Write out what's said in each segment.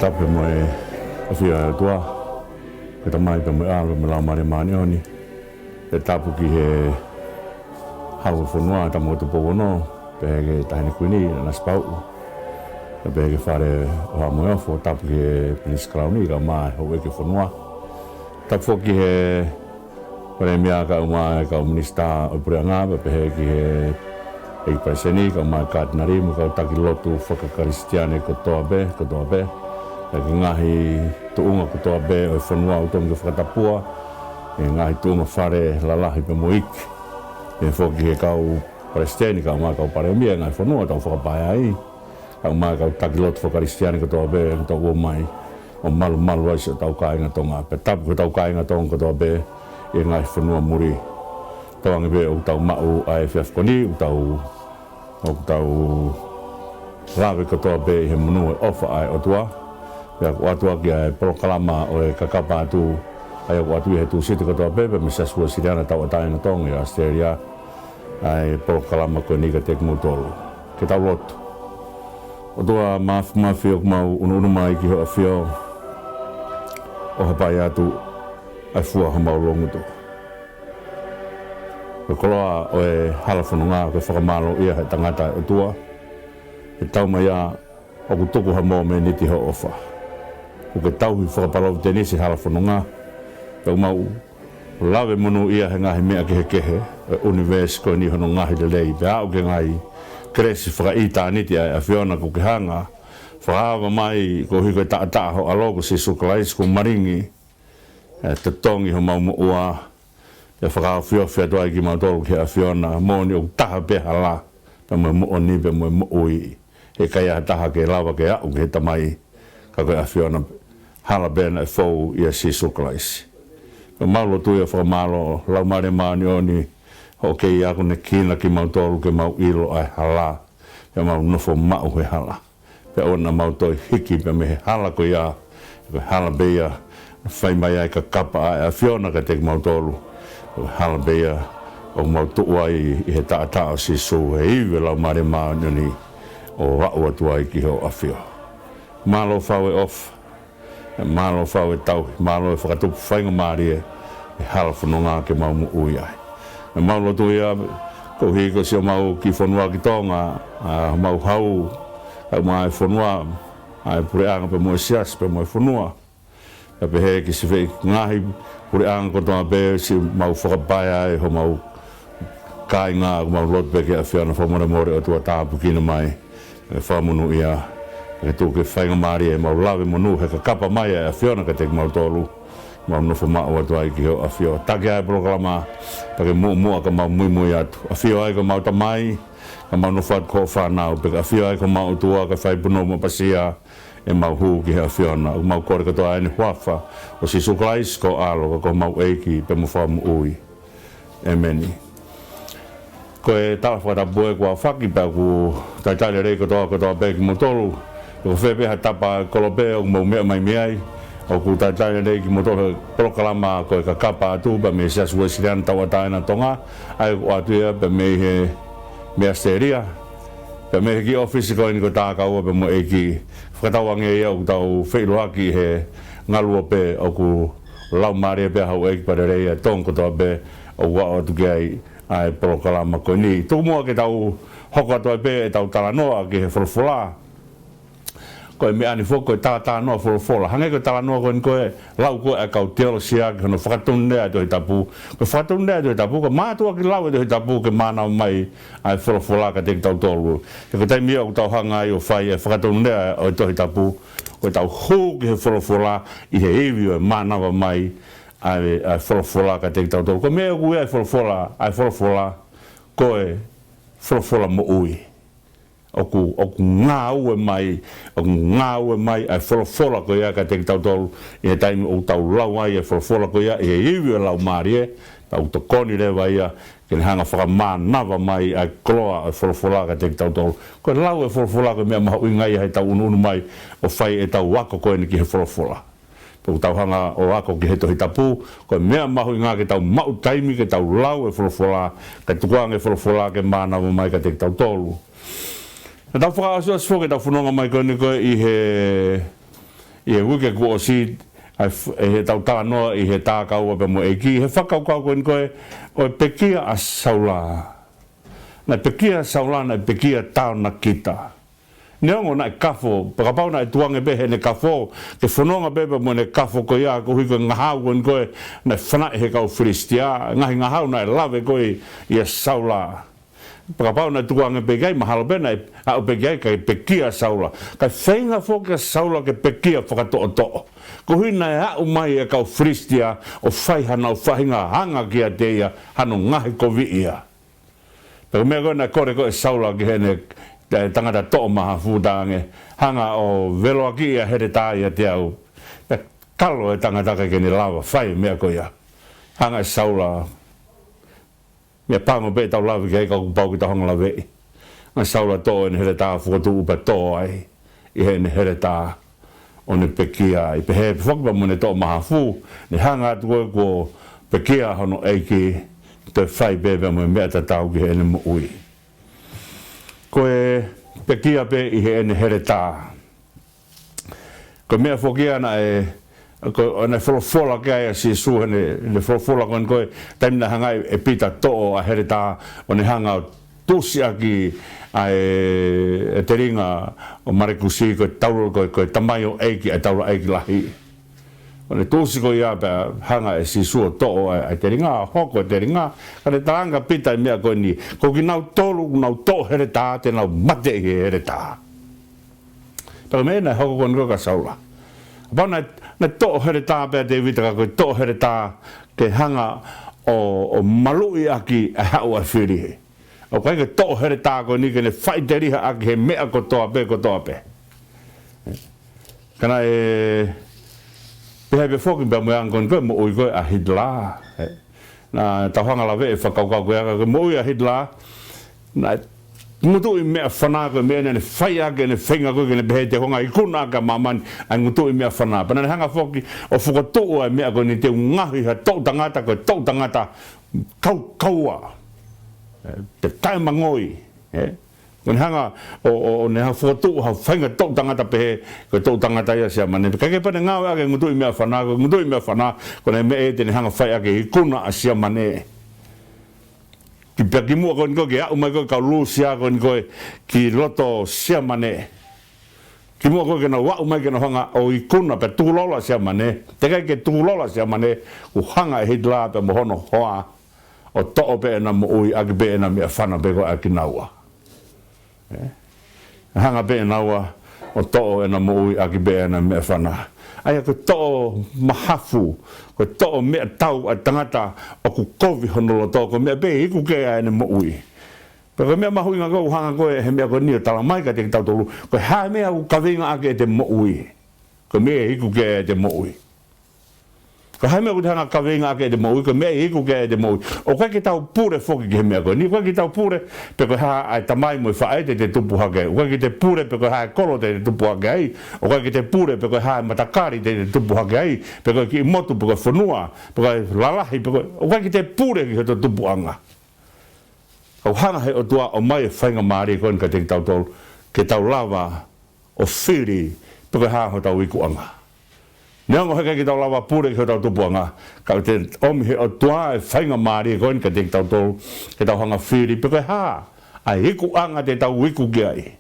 tape mo e afia tua ke tamai pe mo alo me la mare mani oni e tapu ki he Vahefonua ta mo te pono pe ke tani kuni na spau pe ke fare o mo fo tapu ki prince crown ka mai ho ke fonua tapu ki he pare mia ka uma ka minista o pranga pe ki he e preseni ka mai ka nari mo ka taki lotu foka kristiane ko toa be ke ngaahi tuunga ko toa be o fonua o tonga whakatapua e ngaahi tuunga whare lalahi pe moik e whoki he kau presteni ka umā kau paremia ngāhi fonua tau whakapai ai ka umā kau taki lotu whaka kristiane ko toa be ko tau o mai o malu aisi o tau kāinga tonga pe tapu ko tau kāinga tonga ko toa be e ngāhi fonua muri tawangi be o tau mau AFF koni o tau lawe ko toa be he munua ofa ai o tua ya watu ki ai polokalama o KAKAPA ATU ai watu he tu siti ko to bebe me sa Uēsiliana tau tai na tong ya Aositelēlia ai polokalama ko ni ka tek motolo ke tau lot o tua mafio mau unu mai ki ho afio o hapai atu ai fua ha mau longu to ko koloa o Vahefonua ko whakamalo ia he tangata o tua e tau mai a o kutuku ha mo me niti ho ofa o ke tau hi whakapalau tenisi Vahefonua e mau lawe monu ia he ngahi mea ke he kehe e universe ko ni hono ngahi de lei pe au ke ngahi kresi whakaita niti a whiona ko ke hanga whaawa mai ko hiko e taa ho alogo si sukalais ko maringi te tongi ho mau mua e whakao whiowhia doa ki mau tolu ke a whiona moni o taha peha la pe mo ni pe mo ui e kaya taha ke lawa ke au ke tamai ka koe a whiona hala bena e fau ia si sukalais. Malo tu ia whakamalo lau mare mani oni ho kei ako ne kina ki mau tolu ke mau ilo ai hala pe mau nofo mau he hala pe ona mau toi hiki pe me he hala ko ia ko hala beia whai mai ai ka kapa ai a whiona ka te mau tolu hala beia o mau tua i he taa o si so he iwe lau mare mani oni o rau atua i ki ho a whio malo whau e off malo whau e tau, malo e whakatupu whainga maari e Vahefonua ke mau mu ui ai. Me mau lotu ia, ko hiko si o mau ki fonua ki tonga, mau hau, au mai fonua, ai pureanga pe mo Siasi pe mo fonua. Ka pe he ki si whei ngaahi pureanga ko tonga pe si mau whakapai ai, ho mau kai ngā, ko mau lotu pe ke a whiana whamore more o tua tāpu kina mai, e whamunu ia, e tu ke whainga maari e mau lawe monu he ka kapa mai e a whiona ka te mau tolu mau nofo mao atu ai ki ho a whio take ai polokalama pake mua ka mau mui atu a whio ai ka mau tamai ka mau nofo atu ko whanau peke a whio ai ka mau tua ka whai puno mo pasia e mau hu ki he a whiona mau kore ka toa ane huafa o si sukalais ko alo ka ko mau eiki pe mo whamu ui e meni ko e tawa whakatapu e kua whaki pa ku taitale rei ka toa peki mo tolu ko whepe ha tapa kolope o mau mea mai meai o ku taitane rei ki motohe polokalama ko e KAKAPA ATU pa me Siasi Uēsiliana tau ataena tonga ai o atu ia pa me he me Aositelēlia pa me he ki ofisi ko ini ko tākau pa mo e ki whakatawange ia o tau wheiroaki he ngalua pe o ku lau maria pe hau eki pa rei e tong ko toa pe o wao atu ki ai polokalama ko ni tu mua ke tau hoko atu ai pe e tau talanoa ki he wholwhola ko me ani fo ko ta no fo hange ko ta no ko lau ko e kau telo sia ko no Tohi Tohitapu ko Tohi Tohitapu ko ma tu ki lau Tohitapu ke mana mai ai fo ka te tau tolu e ko tai mi o tau hanga i o fai e Tohi Tohitapu ko tau ho ke fo i he evi mana mai ai fo ka te tau tolu ko me ko ai fo ko e fo mo ui oku ngāue mai ai wholofola ko ia ka te tau tolu i he taimi o tau lau ai e wholofola ko ia i he iwi e lau maari e tau tokoni rewa ia ke hanga whakamānawa mai ai kloa ai wholofola ka te tau tolu ko lau e wholofola ko mea maha uingai hei tau unu mai o whai e tau wako ko eni ki he wholofola po tau hanga o ako ki he Tohitapu ko mea maha uingai ke tau mau taimi ke tau lau e wholofola ka tukuang e wholofola ke mānawa mai ka te tau tolu. Tau whakaasua sifoke tau whanonga mai koe i Ia wike ko si he tau tānoa I he tākaua pe mo eki. He whakaukau koe o pekia a saula. Na pekia saula na pekia tāna kita. Neongo na kafo, pakapau na tuange behe ne kafo, ke whanonga bebe mo ne kafo ko ia, ko hui ko ngahau koe na whanai he kau whiristia. Ngahi ngahau na lawe koe ia saula. Pakapau na tuange begai mahalo bena au begai kai pekia saula. Kai whainga whoka saula ke pekia whakato'o. Ko hui na au mai e kau whiristia o whaihana o whahinga hanga kia teia hano ngahi ko viia. Pero mea koe na kore koe saula ki hene tangata to'o maha futange hanga o veloaki ia here tāia te au. Kalo e tangata kai kene lawa whai mea koe ia. Hanga e saula. Mea pango pe tau lawi kei kau pau ki tahonga lawe. Nga saula to'o ene here tā fukotu upa to'o ai. I hene here tā o ne pekia. I pehe whakpa mo ne to'o maha fu. Ne hanga atu koe ko pekia hono eiki. Te whai bebe mo mea ta tau ki hene mo ui. Koe pekia pe I he ene here tā. Ko mea whokia na ko na fola kia si su ne fola kon koe taimina hanga e pita to'o a here tā o ne hanga tusi aki e te ringa o marikusi koe tauro koe tamayo eiki e tauro eiki lahi. O ne tusi koe ia pe hanga e si su o to'o e te ringa hoko e te ringa ka ne taranga pita I mea koe ni ko ki nau tolu nau to'o here tā te nau mate I here tā. Pero me na hoko kon koe ka saula. Pau na to'o here tā pēr te vitaka koe to'o here tā ke hanga o malui aki a hau a whirihe. O kai ke to'o here tā koe ni ke ne whai te riha aki he mea ko toa pe. Kana pehe pe whoki pia mua angkon koe mo ui koe a hidla. Na tau hanga lawe e whakaukau koe aka mo ui a hidla. Na ngutu I mea whanā koe mea ne whai ake ne whenga koe ne pehe te honga I kuna aka mamani a ngutu I mea whanā. Pana ne hanga whoki o whukotuu a mea koe ni te ngahi ha tau tangata koe tau tangata kaua. Te taimangoi. Koe ne hanga o ne ha whukotuu ha whenga tau tangata pehe koe tau tangata ia sia mane. Kake pane ngāwe ake ngutu I mea whanā koe ngutu I mea whanā koe ne mea e te ne hanga whai ake I kuna a sia mane. Ki pia ki mua koe nikoe ki au mai koe kau lusia koe nikoe ki loto sia mane. Ki mua koe kena wau mai kena hanga o I kuna pe tūlola sia mane. Te kai ke tūlola sia mane u hanga e hidla pe mohono hoa o to'o pe ena mo ui aki pe ena mea whana pe koe aki naua. Hanga pe ena ua o to'o ena mo ui aki pe ena mea whana. Aia koe to'o mahafu, koe to'o mea tau a tangata o ku kovi honolo to'o, koe mea pe hiku kea ene mo ui. Koe mea mahui ngā koe hanga koe he mea koe nio tala mai ka te tau tolu, koe hae mea ku kawenga ake e te mo ui. Koe mea hiku kea e te mo ui. Koe hae mea ku te hanga kawenga ake e te mo ui, koe mea hiku kea e te mo ui. O koe ki tau pure whoki ki he mea koe, ni koe ki tau pure pe koe haa ai tamai mo I whae te tupu hake. O koe ki te pure pe koe haa kolo te tupu hake ai. O koe ki te pure pe koe haa matakari te tupu hake ai. Pe koe ki motu pe koe whanua, pe koe lalahi, pe koe... O koe ki te pure ki he to tupu anga. Au hanga he o tua o mai e whainga maari koe ka te tau tolu, ke tau lava o whiri pe koe haa ho tau iku anga. Neongo heke ki tau lawa pure ki tau tupuanga. Ka te omi he o tua e whainga maari koe ka te tau tolu, ke tau hanga whiri pe koe haa. Ai iku anga te tau iku ki ai.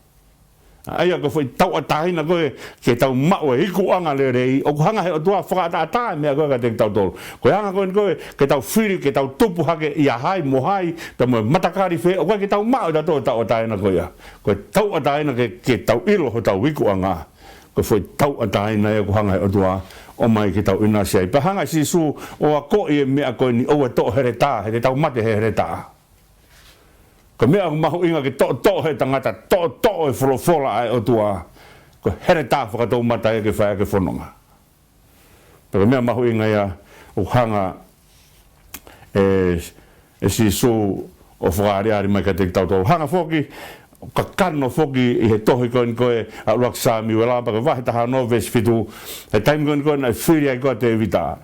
Aia ko foi tau atahina koe ke tau mau e iku anga le rei. O hanga he o tua whakata atahe mea koe ka te tau tolu. Koe hanga koe ke tau whiri, ke tau tupu hake ia hai mo hai, pe mo matakari whe. O koe ke tau mau da tō tau atahina koe ia. Koe tau atahina ke tau ilo ho tau iku anga. Ko foi tau ataina e ko hanga o tua o mai ki tau ina sei pa hanga si su o a ko e mea ko ni o to here ta he tau mate here ta ko mea ko mahu inga ki to he tangata to e fola ai o tua ko here ta fa to mata e ke fa ke fononga pero mea mahu inga ya o hanga e si su o fo ari mai ka te tau to hanga foki ka kano foki I he tohi koe a uak Samiuela pa ka vahe taha no ves fitu he taim koe na whiri ai koe te evita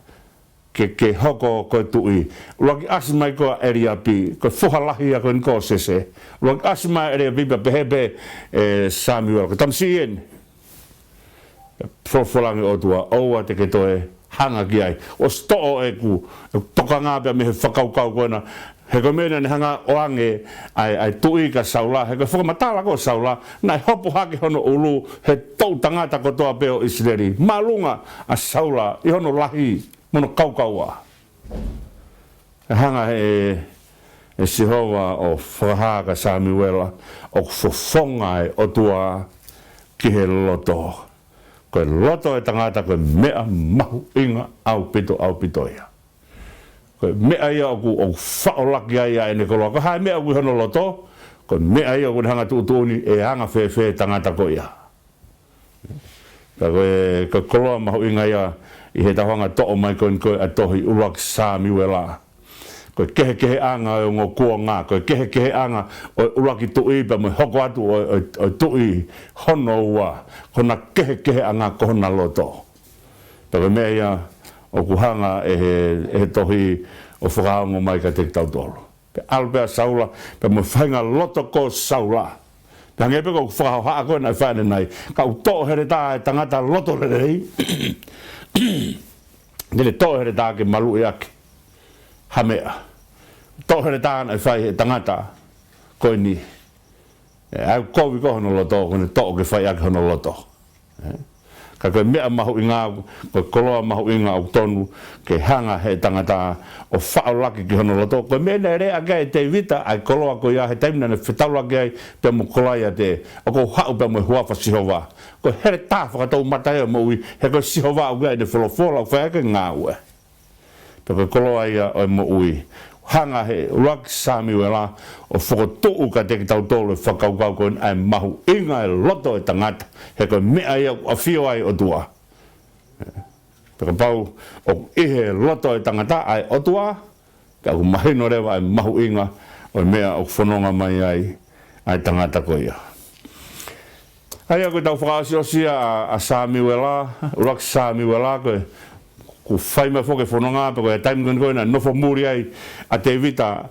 ke hoko koe tui uak asimai koe area pi koe whohalahi a koe sese uak asimai area pi pa pehepe Samiuela ko tam sien Folangi o tua oua te ke toe hanga ki ai. O sto'o e ku toka ngā pia me he whakaukau koena. He koe mena ni hanga oange ai tui ka saula. He koe whakamatala ko saula. Nai hopo hake hono ulu he tau tangata ko toa peo Isileri. Malunga a saula i hono lahi mono kaukaua. He hanga e Sihova o whakahaka Samiuela o fofonga e o tua ki he loto. Koe loto e tangata koe mea mahu inga au pitoia. Koe mea ia o whaolaki ai e ne koloa. Koe hae mea kui hono loto. Koe mea ia o hanga tuutuni e hanga whewhe tangata ko ia. Koe koloa mahu inga ia i he tahonga to'o mai koe a Tohi ulak Samiuela. Koe kehe anga o ngō kua ngā. Koe kehe anga o ulaki tui pa mo hoko atu o tui hono ua. Kona kehe anga ko hona loto. Koe mea ia o kuhanga e Tohi o whakaongo mai ka te tautoro. Pe alpea saula, pe mo whainga loto ko saula. Pe hangepe ko whakao haa koe nai whaene nei. Ka u tō here tā e tangata loto re rei. Nele tō here tā ke malu e ake. Hamea. Tō here tā nai whai he tangata koe ni. Au kovi ko hono loto, kone tō ke whai ake hono loto. Ka koe mea mahu i ngā, koe koloa mahu i ngā o tonu, ke hanga he tangata o whaolaki ki hono loto. Koe mea nei rea gai te vita, ai koloa koe ia he taimina ne whetaulaki ai, pia mo kolaia te, o ko hau pia mo huafa Sihova. Koe here tā whakatou matai o moui, he koe Sihova au gai ne wholofola o whaeke ngā ue. Pia koe koloa ia o moui. Hanga he urak Samiuela o whakotuu ka te ki tau tōlu e whakaukau koe ai mahu inga e loto e tangata. He koe mea ia a whio ai o tua. Peka pau o ihe loto e tangata ai o tua. Ka ku mahino rewa ai mahu inga o mea o whanonga mai ai tangata koe ia. Ai a koe tau whakaasiosia a Samiuela, urak Samiuela koe. Ku whai mai whoke whanonga, pe koe taim koe na nofo muri ai a te vita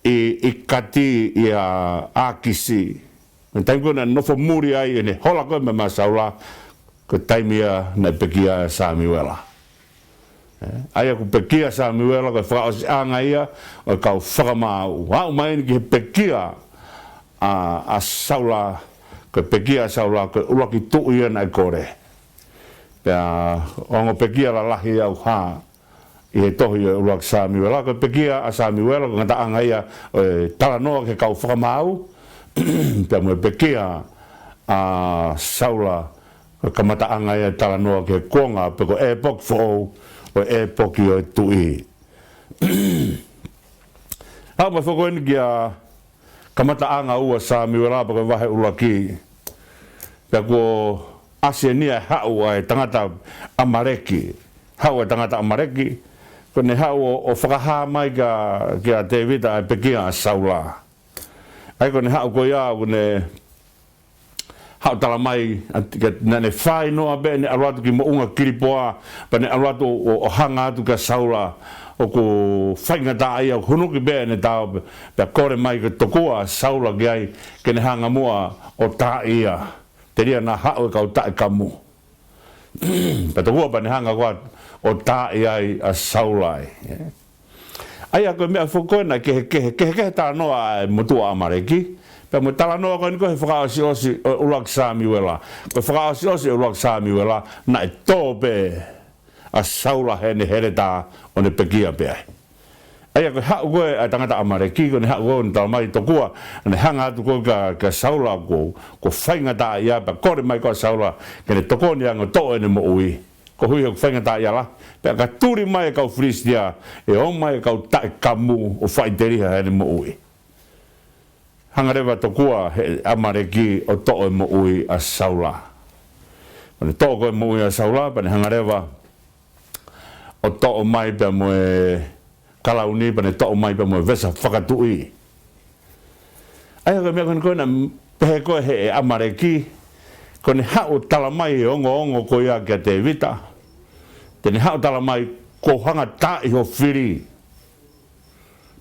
i kati i a ākisi. Taim koe na nofo muri ai e ne hola koe me maa saula, koe taimia na pekia Samiuela. Ai aku pekia Samiuela, koe whakaosi anga ia, o kau whakamau. Hau mai ni ki he pekia a saula, koe pekia saula, koe ulaki tuia nai kore. Pea ongo pekia la lahi au haa i he Tohi e urak Samiuela. Koe pekia a Samiuela, ko ngata anga ia talanoa ke kau whakamau. Pea mo pekia a saula, ko kamata anga ia talanoa ke kuonga, pe ko epok fōu o epoki o tui. Hau mai whakoeni ki a kamata anga ua Samiuela, pe ko vahe ulaki. Pea ko asia nia hau ai tangata amareki. Hau ai tangata amareki. Kone hau o whakaha mai ka te vita ai pekia a saula. Ai kone hau ko ia, kone hau tala mai, ne whai noa be, ne aruatu ki mounga kiripoa, pa ne aruatu o hanga atu ka saula, o ko whainga tā ia, hunuki be ne tau, pe kore mai ka tokua saula ki ai, ke ne hanga mua o tā ia. Te ria nā hao e kau tae kamu. Pata hua pa ne hanga kua o tae ai a saulai. Ai a koe mea whukoena kehe tā noa e motua amareki. Pea mo tala noa koe ni koe whakaosi o ulak Samiuela. Koe whakaosi o ulak Samiuela na e tōpe a saula he ne here tā o ne pekia pea. Ai ko hau koe a tangata amareki, ko ne hau koe ni tau mai tokua, ne hanga atu koe ka saula ko whainga tā ia, pa kore mai ko saula, ke ne toko ni anga tō ene mo ui, ko hui hau whainga tā ia la, pe ka turi mai kau fristia, e o mai kau tae kamu o whaiteriha ene mo ui. Hanga rewa tokua he amareki o tō ene mo ui a saula. Ne tō koe mo ui a saula, pa ne hanga rewa o tō mai pe mo e kalauni pa ne tau mai pa mo vesa whakatui. Ai haka mea koe na pehe koe he e amareki, ko ne hao tala mai e ongo ko ia kia te vita, te ne hao tala mai ko hanga tai ho whiri.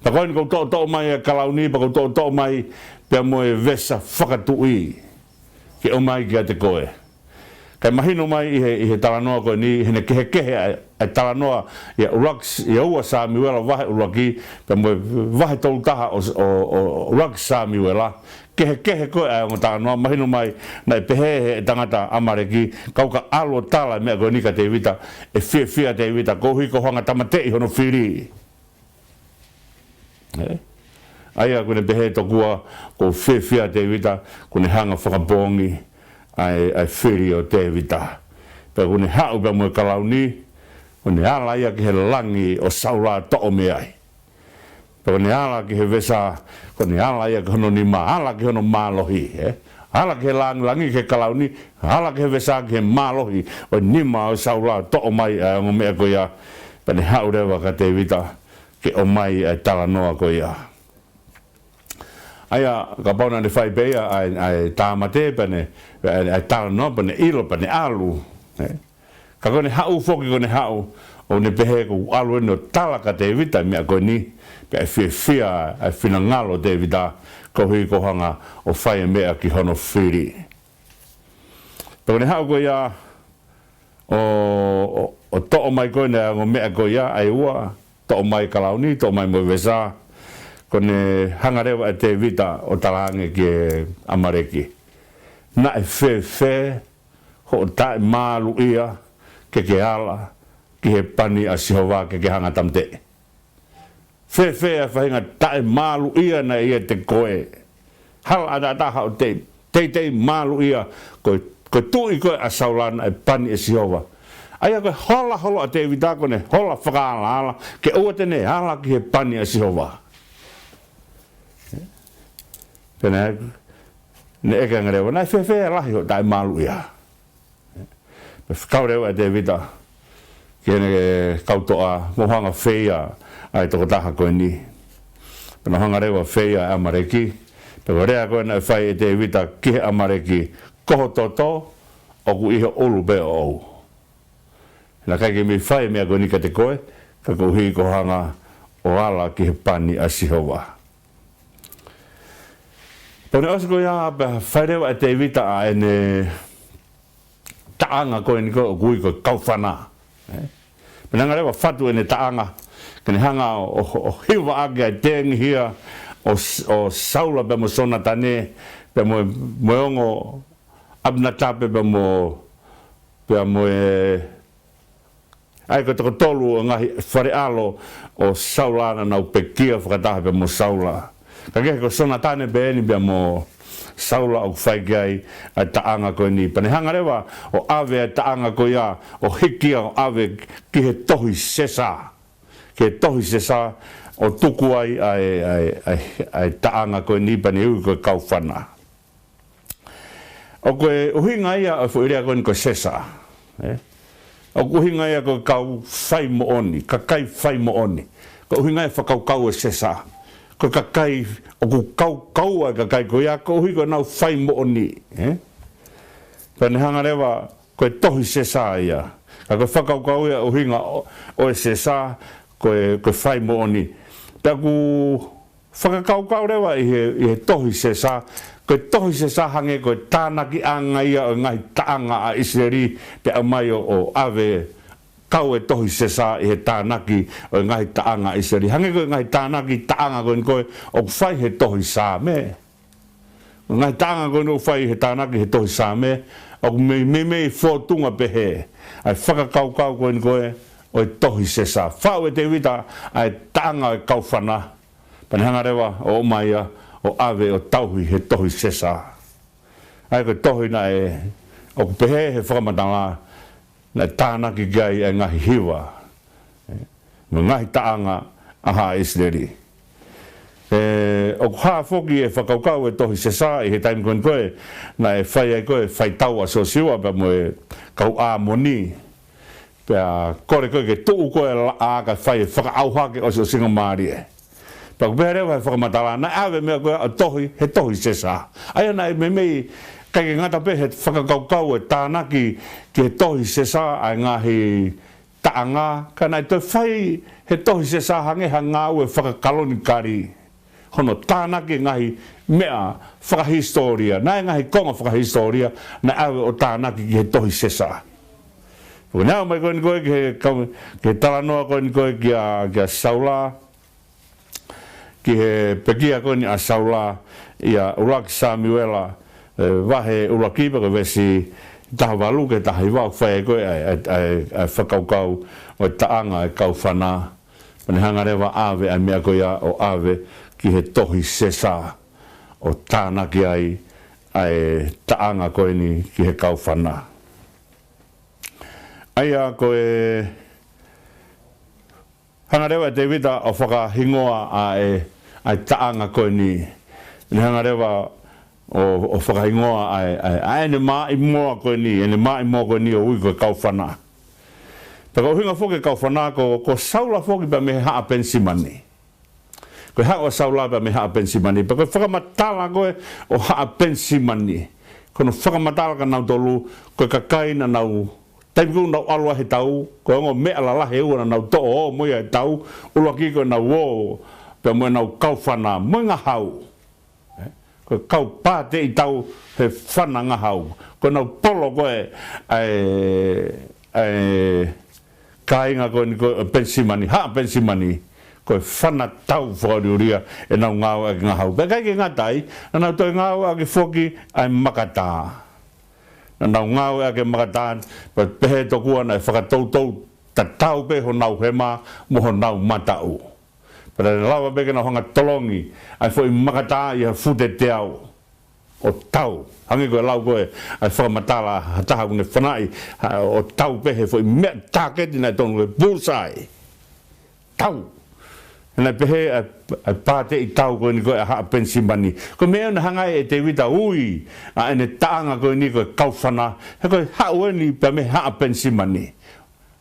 Pa koe ni kou tō mai e kalauni, pa kou tō mai pia mo e vesa whakatui, ke o mai kia te koe. Kai mahino mai i he talanoa koe ni, hene kehe ai talanoa ia uraks, ia ua Samiuela vahe uraki, pe moe vahe tolu taha o uraks Samiuela, kehe koe ai o talanoa, mahino mai na pehe tangata amareki, kauka alo tala mea koe nika te vita, e fia te vita, kohi ko hanga tamatei hono whiri. Aia kune pehe tokua, ko fia te vita, kune hanga whakabongi, ai whiri o te vita. Pea kune hau pe moe kalauni, kune ala ia ki he langi o saura to'o me ai. Pea kune ala ki he vesa, kune ala ia ki hono ni ala ki hono mālohi. Ala ki he langi ki he kalauni, ala ki he vesa ki he mālohi, o nima o saura to'o mai ai o mea ko ia. Pea ne hau rewa ka te vita, ki o mai ai talanoa ko ia. Aia ka pauna ne whai beia ai tāmate pane ai talanoa pane ilo pane alu. Ka kone hau foki kone hau o ne pehe ko alu eno talaka te vita mea koe ni pe ai fia ai whina ngalo te vita ko hui ko hanga o whai mea ki hono whiri. Pe kone hau koe ia o to'o mai koe nea ngo mea koe ia ai ua to'o mai kalauni, to'o mai moe wesa kone hangarewa e te vita o talange ki amareki. Na e whe, ho o tae malu ia, ke ala, ki he pani a Sihova ke hanga tamte. Whe a whahinga tae malu ia na ia te koe. Hala ana taha o te malu ia, koe tui koe a saulana e pani a Sihova. Aia koe hola a te vita kone hola whakaala, ke ua tene hala ki he pani a Sihova. Pena ne eka ngarewa, nai whewhe lahi ho tai malu ia. Kau rewa e te vita, kene kautoa, mohanga whea ai toko taha koe ni. Pena hanga rewa whea amareki, pena rea koe nai whai e te vita kihe amareki, koho toto, oku iho ulu be o ou. Na kaike mi whai mea koe nika te koe, kako hui ko hanga o ala kihe pani a Sihova. Pone osko ia whairewa e te vita a ene taanga koe ni koe o kui koe kauwhana. Pena ngarewa whatu ene taanga, kene hanga o hiwa ake ai tengi hia, o saula pe mo sona tane, pe mo ongo abnatape pe mo ai ko toko tolu o ngahi whare alo o saulana nau pekia whakataha pe mo saula. Ka kehe ko sona tane pe eni pia mo saula o whaikai ai taanga koe ni. Pane hangarewa o ave ai taanga koe ia o hikia o ave ki he tohi sesa. Ki he tohi sesa o tuku ai taanga koe ni pane ui koe kauwhana. O koe uhinga ia o fuirea koe ni koe sesa. O uhinga ia koe kau whai mo oni, ka kai whai mo oni. Ko uhinga ia whakau e sesa. Ko kakai o ku kau ai kakai ko ia ko hui ko nau whai mo oni. Pane hangarewa koe tohi sesa ia. Ka koe whakau ia o hinga o e sesa koe whai mo oni. Pea ku whakakau rewa i he tohi sesa. Koe tohi sesa hange koe tānaki anga ia o ngai taanga a Israeli te amai o ave kau e tohi sesa i he tānaki o ngahi taanga Israeli. Hange koe ngahi tānaki taanga koe koe o whai he tohi sā me. O ngahi taanga koe o whai he tānaki he tohi sā me. O me whotunga pehe. Ai whakakau koe o e tohi sesa. Whau e te wita ai taanga o e kauwhana. Pane hangarewa o maia o ave o tauhi he tohi sesa. Ai koe tohi na e o pehe he whakamatanga na tānaki gai e ngahi hiwa. Ngahi taanga aha Israeli. O kuhaa foki e whakaukau e tohi sesa i he taim koe na e whai ai koe whai tau a sosiua pe mo e kau a moni. Pea kore koe ke tuu koe a ka whai e whakaauhake o sio singa maari e. Pea ku pehe rewa e whakamatala na awe mea koe a tohi he tohi sesa. Aia na e mei kai ke ngata pe he whakakaukau e tānaki ki he tohi sesa ai ngahi taanga. Ka nai toi whai he tohi sesa hange ha ngāu e whakakaloni kari. hono tānake ngahi mea whakahistoria. Nai ngahi konga whakahistoria na awe o tānake ki he tohi sesa. Ko nao mai koe ke talanoa koe ki a saula, ki he pekia koe ni a saula, ia ulaki Samiuela, vahe ulakipa ko vesi taha walu ke taha iwau whae koe ai whakaukau o taanga e kau whana. Pane hangarewa awe ai mea koe o awe ki he tohi sesa o tānaki ai taanga koe ni ki he kau whana. Aia koe hangarewa te wita o whakahingoa ai taanga koe ni. Ni hangarewa o whakahingoa ai ene mai moa koe ni, ene mai moa koe ni o ui koe kau whana. Paka o hinga whoke kau whana ko saula whoke pa me haa pensimani. Ko haa o saula pa me haa pensimani. Paka whakamatala koe o haa pensimani. Kono whakamatala ka nau tolu, koe kakaina nau taipu nau alua he tau, koe ongo mea la lahe ua nau to'o o moia he tau, ulua ki koe nau o, pia moe nau kau whana, moe ngā hau. Koe kau pāte i tau he whana ngā hau. Koe nau polo koe kāinga koe ni koe pensimani, haa pensimani, koe whana tau whakariuria e nau ngāu ake ngā hau. Pea kai ke ngā tai, na nau toi ngāu ake whoki ai makatā. Na nau ngāu ake makatā, pa pehe tokua na e whakatoutou ta tau pe ho nau hema, mo ho nau matau. Pera lawa beke na honga tolongi, ai fo i makata i ha fute te au o tau. Hangi koe lau koe, ai whakamatala hataha kune whanai o tau pehe fo i mea tāketi nai tonu koe bullseye. Tau. Nai pehe ai pāte i tau koe ni koe a haa pensimani. Koe mea na hangai e te wita ui, a ene taanga koe ni koe kauwhana, he koe hau ni pa me haa pensimani.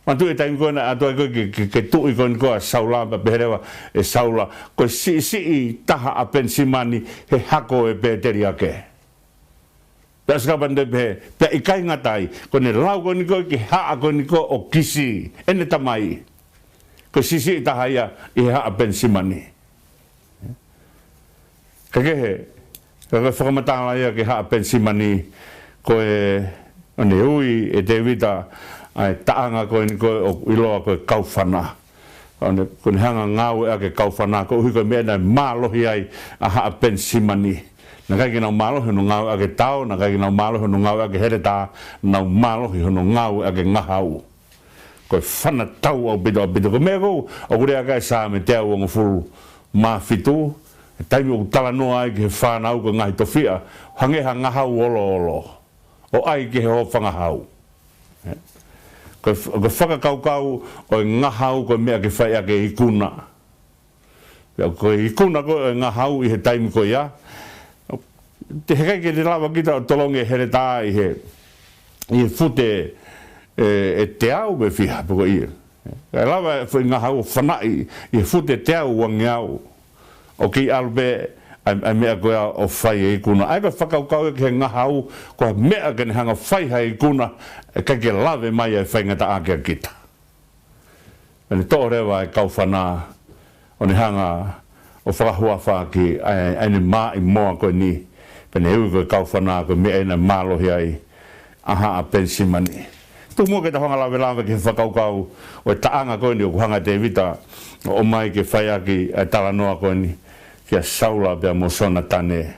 Mantu e taimi koe na atoa koe ke tui koe ni koe a saula, pa peherewa e saula, koe si taha a pensimani he hako e pēteri ake. Pea skapande pehe, pea i kai ngatai, koe ne lau koe ni koe ki haa koe ni koe o kisi, ene tamai. Koe si taha ia i he haa pensimani. Ka kehe, koe whakamatala ia ki haa pensimani, koe ane ui e te wita, ai taanga koe ni koe o iloa koe kauwhana. Koe ni hanga ngāu e ake kauwhana, koe hui koe mea nai mālohi ai a haa pensimani. Na kai ki nau mālohi no ngāu ake tau, na kai ki nau mālohi no ngāu ake heretā, nau mālohi no ngāu ake ngahau. Koe whana tau au bito. Koe mea kou, o kure akai sā me te au o ngafuru mā fitu, e taimi o talanoa ai ki he whanau koe ngahi tofia, hangeha ngahau olo. O ai ki he ho whangahau. Koe whakakaukau o ngahau koe mea ke whai ake ikuna. Koe ikuna koe o ngahau i he taimi koe ia. Te hekai ke te lawa kita o tolonge heretā i he fute e te au me whiha poko ia. Kai lawa e whai ngahau o whanai i he fute te au wangi au. O ki albe ai mea koe o whai e ikuna. Ai koe whakaukau e ke ngahau koe mea ke ne hanga whai ha ikuna e kai ke lawe mai e whai ngata ake a kita. Pene tō rewa e kau whana o ne hanga o whakahua whaki ai ne mā i moa koe ni. Pene hui koe kau whana koe mea ina mālohi ai aha a pensimani. Tu mua ke ta honga lawe ke whakaukau o e taanga koe ni o kuhanga te vita o mai ke whai aki e talanoa koe ni. Kia saula pia mosona tane.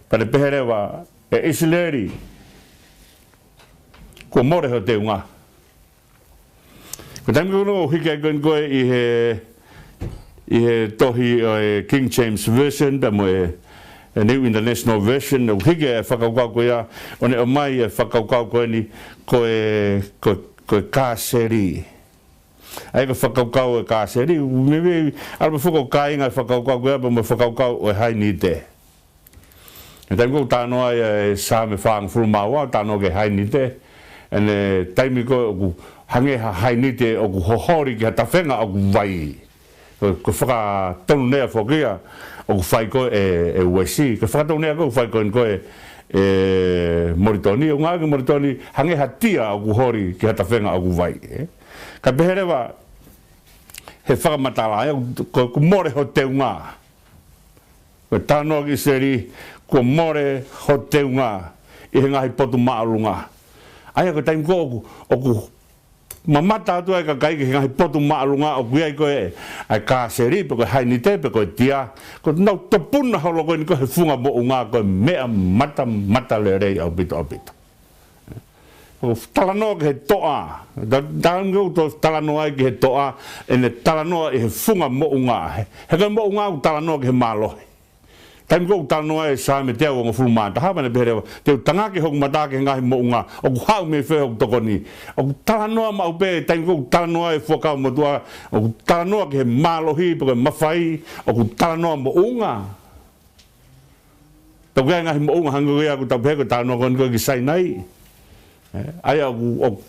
Pare peherewa e Uēsiliana. Kua moreho te unga. Ko taimi kuno o hike koe i he tohi o e King James Version, pia mo e New International Version, o hike e whakaukau koe ia, o ne o mai e whakaukau koe ni koe kāseri. Ai ka whakaukau e kāseri, mewe alba whakaukai ngai whakaukau koe apa mo whakaukau o e haini te. E taimi kou tānoa e sā me whaang furu maua, tānoa ke haini te, e ne taimi koe o ku hangeha haini te o ku hohori ki ha tawhenga o ku vai. Ko whakatonu nea whokia o ku whai koe e uesi, ko whakatonu nea koe whai koe e moritoni, o ngāki moritoni hangeha tia o ku hori ki ha tawhenga o ku vai. Ka peherewa he whakamatala, ku more ho te unga. Ko tano ki seri ko more ho te unga I ngāhi potu maalunga. Aia ko taim ko oku mamata atu ai ka kai ki ngāhi potu maalunga o kuia I koe ai ka seri pe koe haini te pe koe tia ko nau topuna holo koe ni koe he funga mo unga koe mea mata le rei au pito. O talanoa ki he toa. Tāngau to talanoa ai ki he toa ene talanoa I he funga mo unga. He koe mo unga u talanoa ki he mālohi. Taim ko talanoa e sa me te au ngā fulu māta. Hapa ne peherewa. Te tangake hoku mata ki he ngahi mo unga. O ku hau me whea hoku tokoni. O ku talanoa mau pe. Taim ko talanoa e fuakau motua. O ku talanoa ki he mālohi. Pako e mawhai. O ku talanoa mo unga. Tau kia ngahi mo unga hangu kia ku tau pehe ko talanoa koni koe ki sai nai. Ai o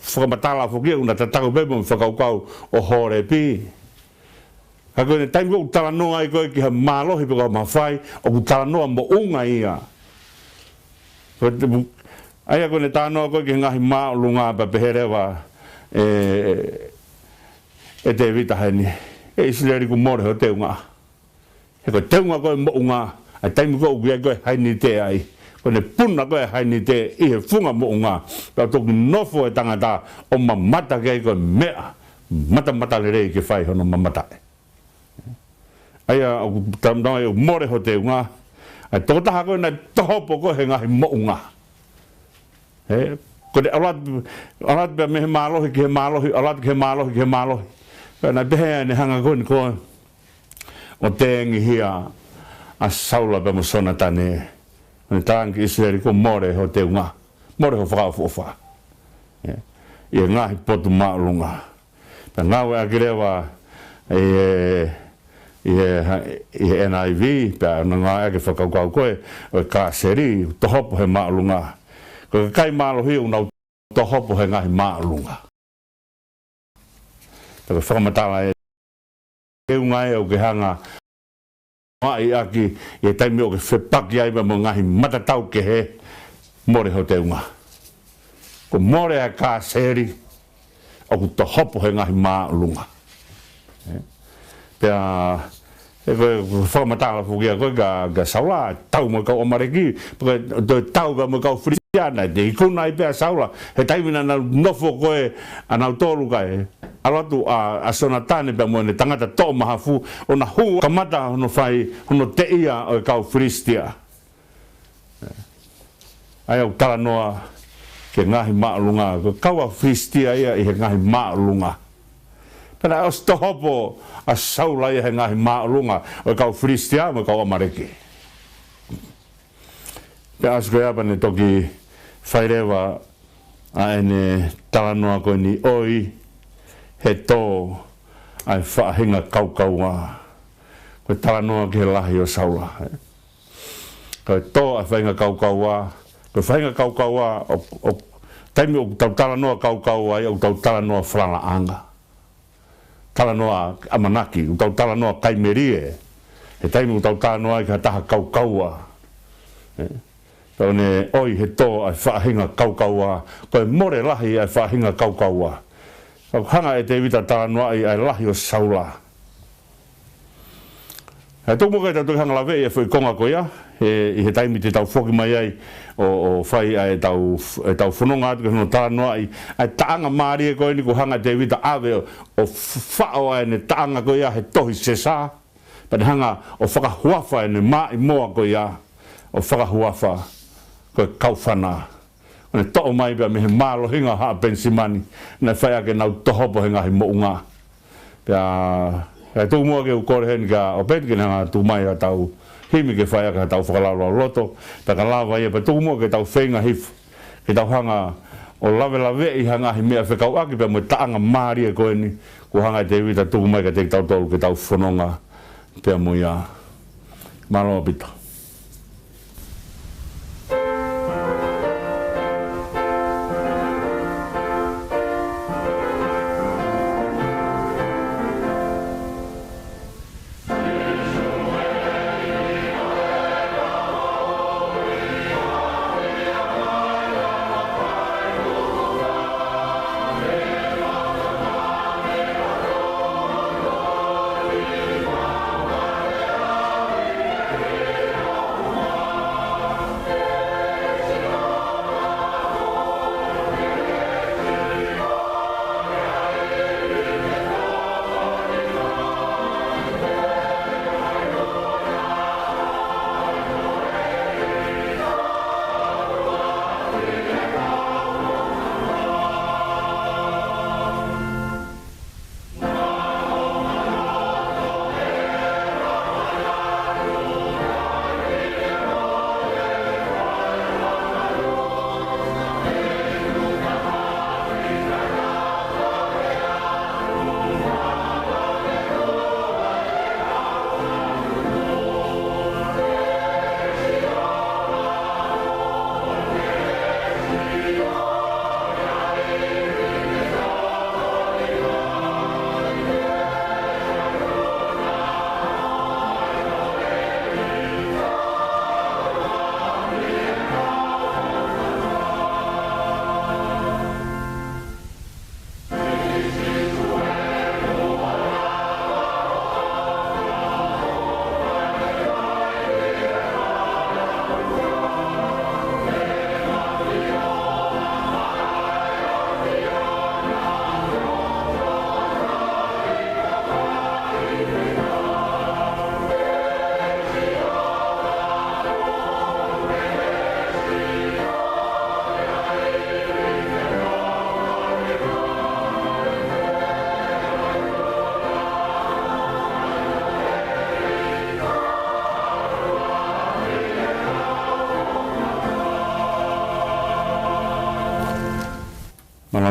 whakamatala whokia una tatako pepe mo whakaukau o hore pi. Ka koe ne taim ko talanoa ai koe ki ha mālohi peko mawhai o ku talanoa mo unga ia. Ai koe ne tānoa koe ki ngahi mālunga pa peherewa e te vita heni. E Uēsiliana ku more ho te unga. He koe te unga koe mo unga. Ai taim ko ukia koe haini te ai. Ko ne puna koe haini te I he funga mo unga. Pau toku nofo e tangata o mamata kei koe mea. Mata le rei ke whai hono mamata e. Aia o tamdanga o more ho te unga. Ai toko taha koe nei tohopo koe he ngahi mo unga. Ko te alat pia me he mālohi ki he mālohi. Alat ki he mālohi ki he mālohi. Koe nei pehea ne hanga koe ni koe. O tengi hia a saula pia mo sona tane. Ne tāngi Uēsiliana ko more ho te unga. More ho whakawhofa. Ia ngahi potu maalunga. Pa ngawe a kirewa I NIV, pa ngā ake whakaukau koe, o ka seri, tohopo he maalunga. Ko kai mālohi o nau tohopo he ngahi maalunga. Tako whakamatala e unga e o ke hanga mai aki e taimi o ke whepaki ai mo ngahi matatau ke he more ho te unga. Ko more a ka seri o ku tohopo he ngahi maalunga. Pea e koe whakamatala whukia koe ka saula tau mo kau omareki porque tau ka mo kau Uēsiliana te ikuna I pea saula he taimina na nofo koe anau tolu kai alatu a sona tane pea mo ne tangata to mahafu o na hu kamata hono whai hono te ia o kau Uēsiliana ai au talanoa ke ngahi maalunga ko kaua Uēsiliana ia I he ngahi maalunga. Pena os tohopo a saula ia he ngahi maalunga o kau Uēsiliana mo kau amareki. Pea asko eapa ne toki whairewa a ene talanoa koe ni oi he tō ai whaahinga kaukaua. Koe talanoa ki he lahi o saula. Koe tō ai whahinga kaukaua. Koe whahinga kaukaua o taimi o tau talanoa kaukaua ai o tau talanoa whalanaanga. Talanoa amanaki, o tau talanoa kaimerie. He taimi o tau talanoa ai ka taha kaukaua. Tau ne oi he tō ai whaahinga kaukaua. Koe more lahi ai whaahinga kaukaua. Kau hanga e te vita talanoa ai lahi o saula. Hei tō mokai tau hanga lawe e whai konga koia. I he taimi te tau whoki mai ai o whai ai tau whanonga atu ke hono talanoa ai taanga maari e koe ni ko hanga te vita awe o whao ai ne taanga koia he tohi sesa. Pane hanga o whakahuafa e ne mai moa koia o whakahuafa koe kauwhana. Ne to'o mai pia me he mālo hinga haa pensimani na whai ake nau tohopo he ngahi mo unga. Pia tū mua ke ukore heni ka o peti ke nga tū mai a tau himi ke whai ake tau whakalalo loto. Pia ka lawa ia pa tū mua ke tau whenga hifu. Ke tau hanga o lawe I hanga hi mea whekau aki pia mo taanga maari e koe ni. Ko hanga te vita tū mai ka te tau tolu ke tau whanonga. Pia mo ia malo pita.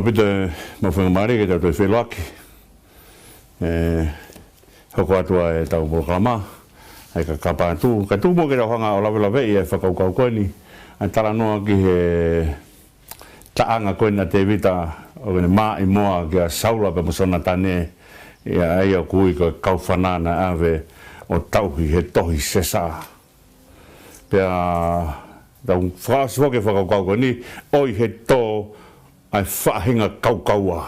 pita mawhengamari ke tau wheloaki. Hoko atua e tau polokalama. Ai KAKAPA ATU. Ka tū mo ke tau hanga o lawe i e whakaukau koeni. Ai tala noa ki he taanga koeni na te vita o kene maa i moa ki a saula pe musona tane. Ia ai o kui ko kau whanana ave o tauhi he tohi sesa. Pea tau whakasiwa ke whakaukau koeni. Oi he tō ai whahinga kaukaua.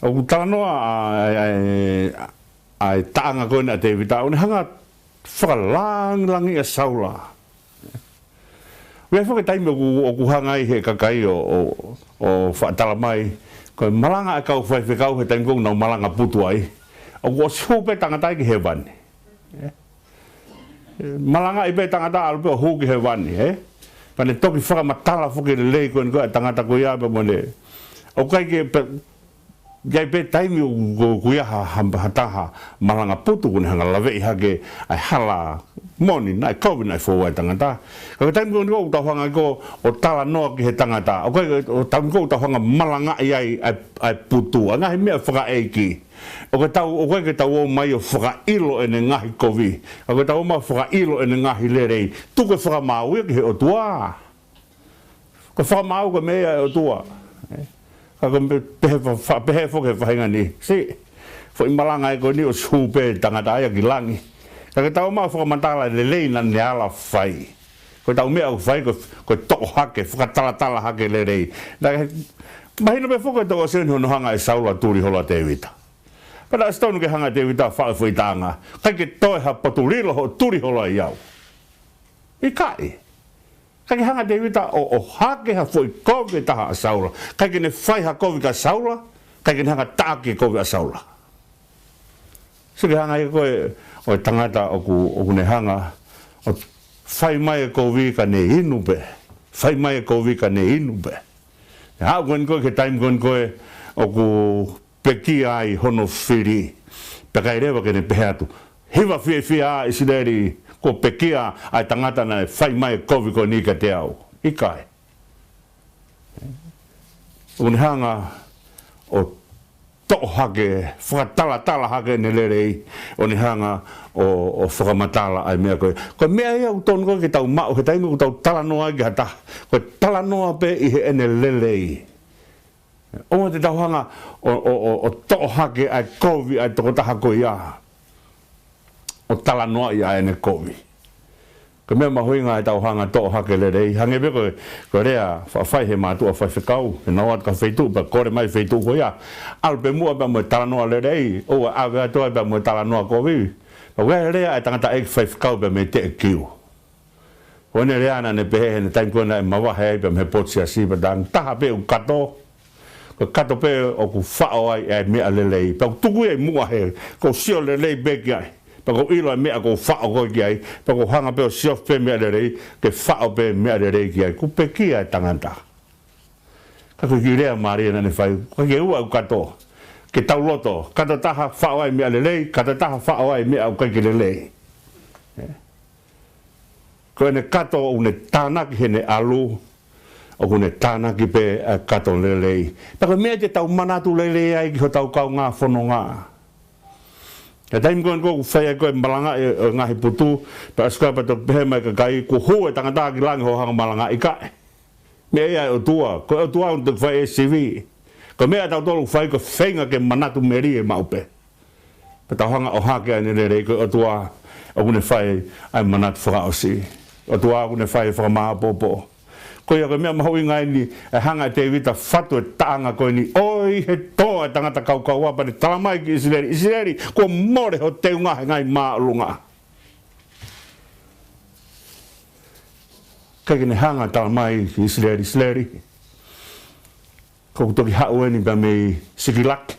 O tala noa ai taanga koe na te vita, o ne hanga whakalangi a saula. Wea whake taime o kuhanga i he kakai o whaatala mai, koe malanga e kau whaiwhekau he taime kou nau malanga putu ai. O kua sihope tangatai ki he wani. Malanga i pe tangata alupe o huu ki he wani. Pane toki whakamatala whake lei koe koe tangata koe ape mone. O kai ke Jai pe taimi o kuiaha hataha malanga putu kune hanga lawe i hake ai hala moni nai kowi nai fōwai tangata. Kaka taimi kone kou tau hanga ko o tala noa ki he tangata. O kai taimi kou tau hanga malanga i ai putu. A ngahi mea whaka eiki. O kai ke tau o mai o whaka ilo ene ngahi kowi. O kai tau o mai whaka ilo ene ngahi lerei. Tuke whaka maua ki he o tua. Ko whaka maua ka mea o tua. Ako pehe fo ke whahinga ni. Si, fo imalanga e ko ni o supe tangata aia ki langi. Kaka tau maa whakamantala le leina ne ala whai. Ko tau mea o whai ko toko hake, whakatala hake le rei. Mahina pe whaka toko sen hono hanga e saula turi hola te vita. Kada stonu ke hanga te vita whai fwoi tanga. Kai ke toi ha patu rilo ho turi hola i au. I kai. Kai ke hanga te wita o hake ha fwoi kovi taha a saula. Kai ke ne whai ha kovi ka saula, kai ke ne hanga tāke kovi a saula. So ke hanga i koe o tangata o ku ne hanga o whai mai e kovi ka ne inu pe. Whai mai e kovi ka ne inu pe. Hau koen koe ke taim koen koe o ku peki ai hono whiri. Pekai rewa ke ne pehe atu. Hiwa whia a Uēsiliana ko pekia ai tangata na whai mai kovi ko ni ka te au. Ikai. Un hanga o toko hake, whakatala hake ne lerei, o ni hanga o whakamatala ai mea koe. Koe mea ia utonu koe ke tau mao, ke taimi ku tau tala noa ki hata. Koe tala noa pe i he ene lerei. Oma te tau hanga o toko hake ai kovi ai toko taha koe ia. O tala noa i a ene kovi. Ka mea mahuinga e tau hanga tō hake le rei. Hange pe koe rea whawhai he mātua whai whikau. He nau atu ka whaitu, pa kore mai whaitu ko ia. Alu pe mua pa mwe tala noa le rei. Oa awe atoa pa mwe tala noa kovi. Pa wea rea e tangata eik whai whikau pa me te kiu. Hone rea na ne pehe ne taim kona e mawahe pa me pot Siasi pa tang. Taha pe u kato. Ko kato pe o ku whao ai e mea le rei. Pa tuku e mua he. Ko sio le rei beki ai. Pako ilo e mea ko whao koe ki ai. Pako hanga pe o siof pe mea le rei. Ke whao pe mea le rei ki ai. Ku pe ki ai tanganta. Kako ki rea maria nane whai. Ko ke ua u kato. Ke tau loto. Kato taha whao ai mea le rei. Kato taha whao ai mea au kai ki le rei. Ko ene kato une tānaki he ne alu. O kune tānaki pe kato le rei. Pako mea te tau manatu le rei ai ki ho tau kau ngā whono ngā. Ka taim koen ko whai koe malanga e ngahi putu, pa askoa pa to pehe mai ka kai, ko hua e tangata ki langi ho hanga malanga i kai. Mea ia o tua, ko o tua un te whai e CV. Ko mea tau tolu whai ko whainga ke manatu meri e maupe. Pa tau hanga o hake ai nere rei, ko o tua o kune whai ai manatu whakaosi. O tua o kune whai whakamaha popo. Ko ia ko mea mahau ingai ni e hanga te vita whatu e taanga koe ni oi he toa e tangata kaukau wapa ni talamai ki Uēsiliana ko more ho te ungahe ngai maarunga. Kai ne hanga talamai ki Uēsiliana ko toki hau eni pa mei sikilaki.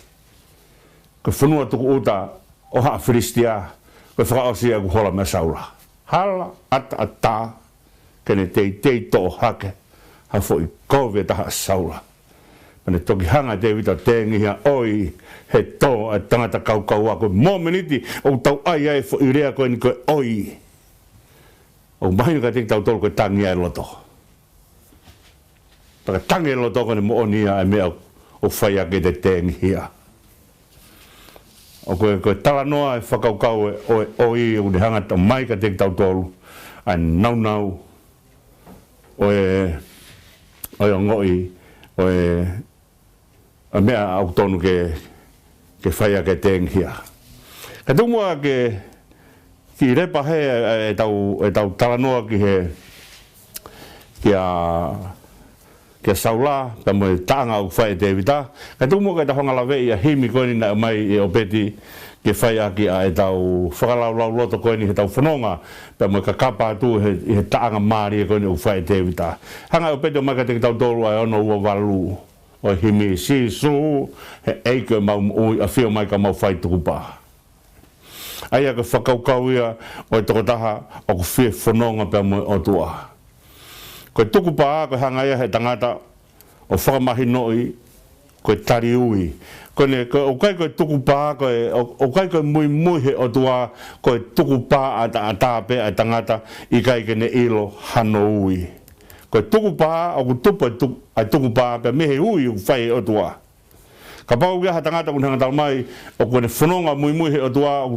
Ko whanua tuku uta o haa Whiristia ko whakaosia ku hola mea saula. Hala ata kene te tō hake, ha fwoi kowe taha saula. Pane toki hanga te wita tengi hia oi he tō a tangata kaukau a koe mō meniti o tau ai ai fwoi rea koe ni koe oi. O mahina ka teki tau tolu koe tangi ai loto. Paka tange lo toko ni mo onia ai mea o whai ake te tenghia. O koe tala noa e whakaukau o i o ni hangata mai ka te tau tolu. Ai nau o e ngoi o e a mea au tonu ke whai ake tenghia. Ka tumua ki repa he e tau tala noa ki he kia saula, ka mo taanga o whai te vita. Ka tumua ka ta hongala vei a himi koe ni na mai e o peti ke whai aki a e tau whakalau loto koe ni he tau whanonga, ka mo KAKAPA ATU he taanga maari e koe ni o whai te vita. Hanga o peti o mai ka te tau tolu ai ono ua walu. O himi si su he eike mau ui a whio mai ka mau whai tukupa. Aia ka whakaukau ia o e tokotaha o ku whie whanonga pia mo o tua. Koe tukupa koe hanga ia he tangata o whakamahi noi koe tari ui. O kai koe tukupa o kai koe mui he o tua koe tukupa a tāpe a tangata i kai kene ilo hano ui. Koe tukupa o ku tupa ai tukupa pia mehe ui u whai o tua. Ka pau kia ha tangata kun hanga talmai o kone whanonga mui he o tua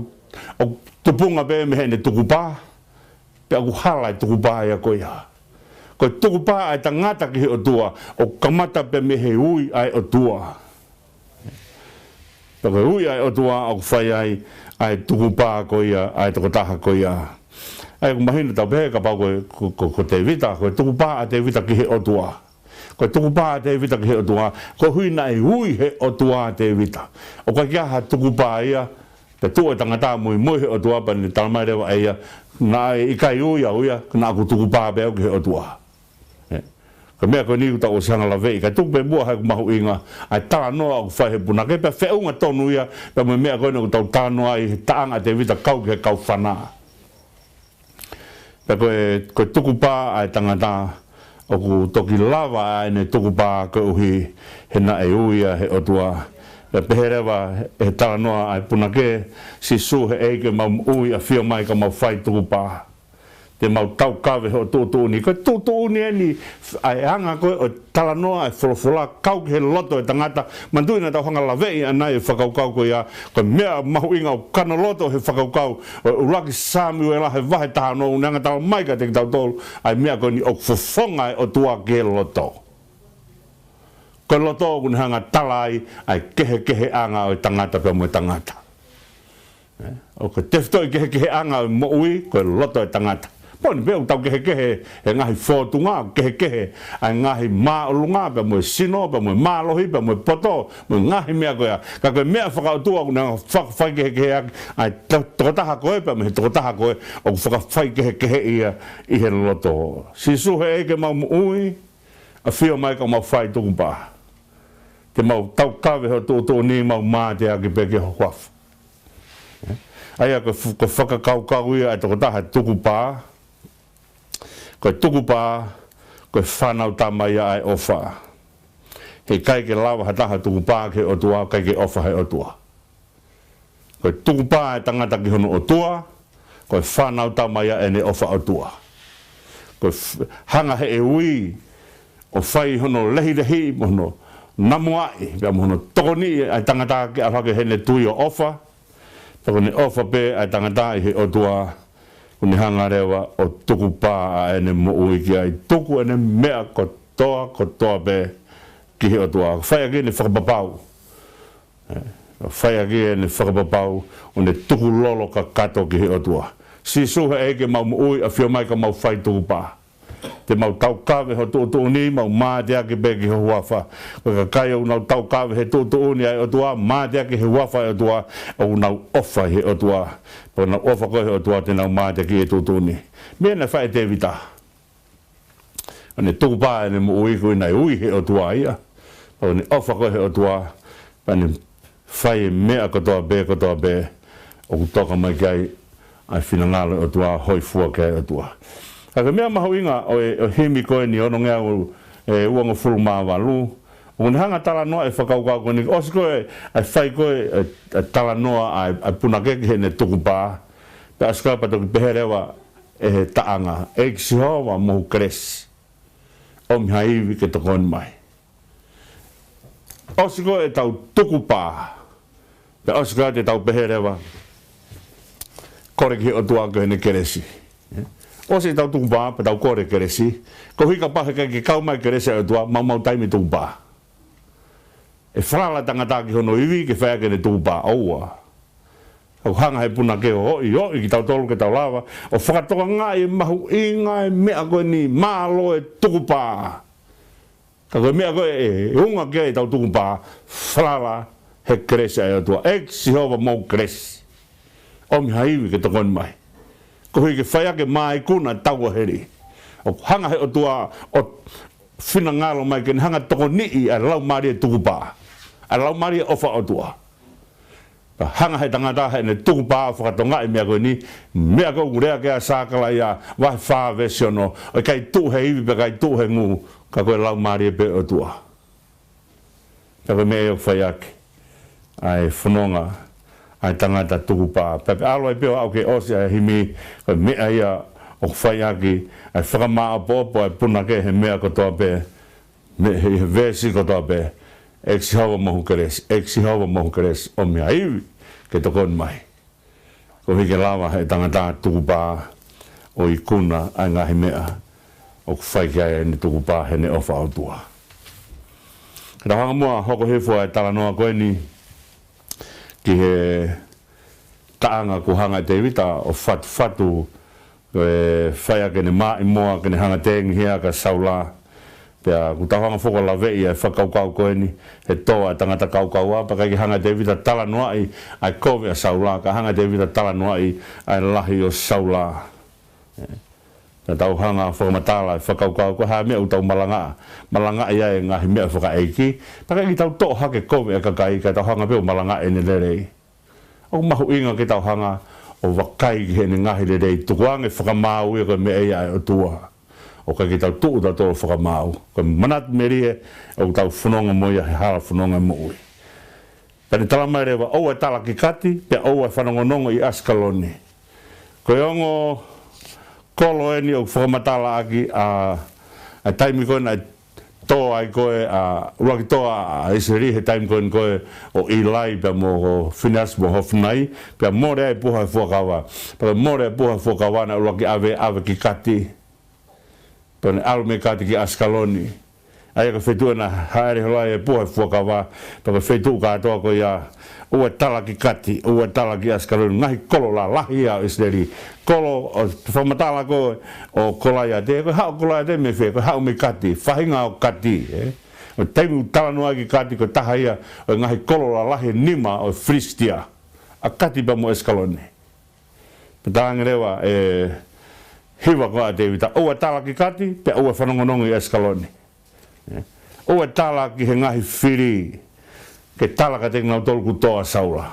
o tupunga pe me he ne tukupa pe aku hala i tukupa ia koe ha. Koe tukupa ai tangata ki he o tua o kamata pe me he ui ai o tua. Pe koe ui ai o tua o whai ai tukupa koe ia ai tokotaha koe ia. Ai ku mahina tau pehe ka pau ko te vita, koe tukupa ai te vita ki he o tua. Koe tukupa ai te vita ki he o tua, koe hui na i ui he o tua te vita. O koe kia ha tukupa ia, te tua tangata mui he o tua pa ni talamai rewa eia, na i kai uia, na aku tukupa peo ki he o tua. Ka mea koe niu tau o sanga la vei, ka tukupe mua hai ku mahu inga, ai tala noa aku whai he puna, ke pia whiunga tonu ia, pe me mea koe niu tau tala noa i he taanga te vita kau ki he kau whanaa. Pe koe tukupa ai tangata, o ku toki lava ai ne tukupa koe uhi, he na e uia he o tua. Pe peherewa he tala noa ai puna ke, si su he eike mau ui a whio mai ka mau whai tukupa. Te mau tau kawe ho tūtū ni. Koe tūtū ni eni ai hanga koe o tala noa ai wholowhola kau ki he loto e tangata. Mandui na tau hanga lawei anai e whakaukau koe ia. Koe mea mahu inga o kana loto he whakaukau. O uraki Samiuela he vahe taha no unanga tau maika te tau tolu. Ai mea koe ni o whawhonga o tua ke loto. Koe loto kun hanga talai ai kehe anga o tangata pia mo tangata. O koe teftoi kehe anga o mo ui koe loto e tangata. Poni peo tau kehe he ngahi whotunga, kehe ai ngahi maolunga, pia mo sino, pia mo malohi, pia mo poto, mo ngahi mea koea. Ka koe mea whakautua kuna whakawhai kehe ai tokotaha koe, pia mo he tokotaha koe, o whakawhai kehe ia i he loto. Si su he eke mau ui, a whio mai ka mau whai tukumpa. Te mau tau kawe ho tūtū ni mau māte a ki peke ho wafu. Aia ko whakakaukau ia ai tokotaha tukupa, koe tukupa, koe whanau tamai ai ofa. He kai ke lawa hataha tukupa ke o tua, kai ke ofa he o tua. Koe tukupa e tangata ki hono o tua, koe whanau tamai ai ne ofa o tua. Koe hanga he e ui, o whai hono lehi, hono namuai, pia hono tokoni ai tangata ke awhake he ne tui o ofa, tako ne ofa pe ai tangata i he o tua, kuni hanga rewa o tukupa a ene mo ui ki ai tuku ene mea ko toa pe ki he o tua. Whai ake ne whakapapau. Whai ake ne whakapapau o ne tuku lolo ka kato ki he o tua. Si suhe eke mau mo ui a whio mai ka mau whai tukupa. Te mau tau kawe ho tūtū ni, mau māte ake peki ho huafa. Koe ka kai au nau tau kawe he tūtū ni ai o tua, māte ake he huafa e o tua, au nau ofa he o tua. Pau nau ofa koe he o tua te nau māte ake he tūtū ni. Mea na whae te vita. Ane tūpā ane mo ui koe nai ui he o tua ia. Pau ne ofa koe he o tua, ane whae mea kotoa be, o kutoka mai kai ai whinangalo o tua, hoi fua kai o tua. Ka mea mahu inga o himi koe ni ono ngea uango fulu maa walu. O ni hanga tala noa e whakaukau koe ni osi koe ai whai koe tala noa ai punakeki he ne tukupā. Pe askapa toki peherewa e he taanga. E kisi hoa mohu kresi. o mi haiwi ke tokon mai. Osiko e tau tuku pā. Pe osiko te tau peherewa. Kore ki o tua ko hene keresi. Osi tau tuku pā, pe tau kore keresi. Ko hika pahe ke kau mai keresi o tua, mau taimi tuku pā. E whrala tangata ki hono iwi, ke whea kene tuku pā, aua. Au hanga he puna ke o hoi ki tau tolu ke tau lava. O whakatoka ngai e mahu inga e mea koe ni malo e tuku pā. Ka koe mea koe e unga ke e tau tuku pā, whrala he keresi o tua. Eksi hova mau keresi. O mi haiwi ke tokon mai. Ko hui ke whaia ke mai kuna taua heri. O hanga he o tua o whina ngalo mai ke hanga toko nii a lau maari e tuku pā. A lau maari e ofa o tua. Hanga he tangata he ne tuku pā whakatonga e mea koe ni. Mea koe ngurea ke a sākala ia wahi whāvesiono. O kai tu he iwi pe kai tu he ngu. Ka koe lau maari e pe o tua. Ka koe mea e o whaia ke. Ai whanonga. Ai tangata tuku pā. Pepe alo e peo au ke osi ai himi. Koe mea ia o whaiaki. Ai whakamaa popo ai puna ke he mea kotoa pe. He vesi kotoa pe. Eksi hawa mohu keres. Eksi hawa mohu keres. O mea iwi. Ke tokon mai. Ko hike lawa he tangata tuku pā. O i kuna ai ngahi mea. O whaiki ai ni tuku pā he ne ofa o tua. Ka hanga mua hoko hefua e tala noa koe ni. Ki he taanga ku hanga te wita o fatu e whaia kene maa i moa kene hanga tengi hea ka saula pia ku tahanga whoko la vei e whakaukau koe ni he toa tangata kaukau a paka ki hanga te wita tala noai ai kowe a saula ka hanga te wita tala noai ai lahi o saula na tau hanga whakamatala e whakaukau ko haa mea utau malanga ia e ngahi mea whakaeiki paka ki tau toa hake kowe a kakai ka tau hanga peo malanga e ne lerei o mahu inga ki tau hanga o wakai ki he ne ngahi lerei tukuange whakamau e koe mea ia e o tua o kai ki tau tuu tau tolo whakamau koe manat merie o tau whanonga moia he hala whanonga moui pene talamai rewa oua tala ki kati pia oua whanongonongo i Askaloni koe ongo kolo eni o whakamatala aki a taimi koe na toa ai koe a uaki toa a iseri he taimi koe o ilai pia mo o finas mo hofnai pia more ai puha e fuakawa pia more ai puha e fuakawa na uaki ave ki kati pia ne alume kati ki Askaloni ai ka whetua na haere holai e puha e fuakawa pia ka whetu katoa koe ia ua tala ki kati, ua tala ki Askaloni, ngahi kolo la lahi a isleri. Kolo, o whamatala ko o kolaya te, koe hao kolaya te me whea, koe hao me kati, whahinga o kati. O teimu tala noa ki kati, koe taha ia, o ngahi kolo la lahi nima o Fristia. A kati pa mo Askaloni. Pataanga rewa, hiwa koa te wita, ua tala ki kati, pe ua whanongonongo i Askaloni. Ua tala ki he ngahi whiri, ke tala ka te ngau tolu ku toa saula.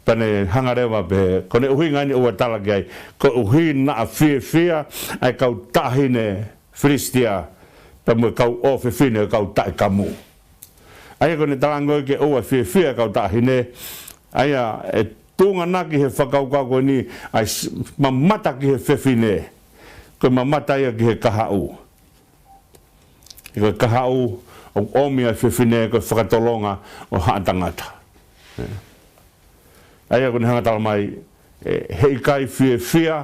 Pane hangarewa pe, kone uhi ngani ua tala ki ai, ko uhi na a fia, ai kau tahine Fristia, pa mui kau ofe fine kau tae kamu. Aia kone talangoi ke ua fia kau tahine, aia e tunga naki he whakaukau koe ni, ai mamata ki he fefine, koe mamata ia ki he kahau. Koe kahau, o omi ai whiwhine koe whakatolonga o haatangata. Aia kone hangatala mai, hei kai whia,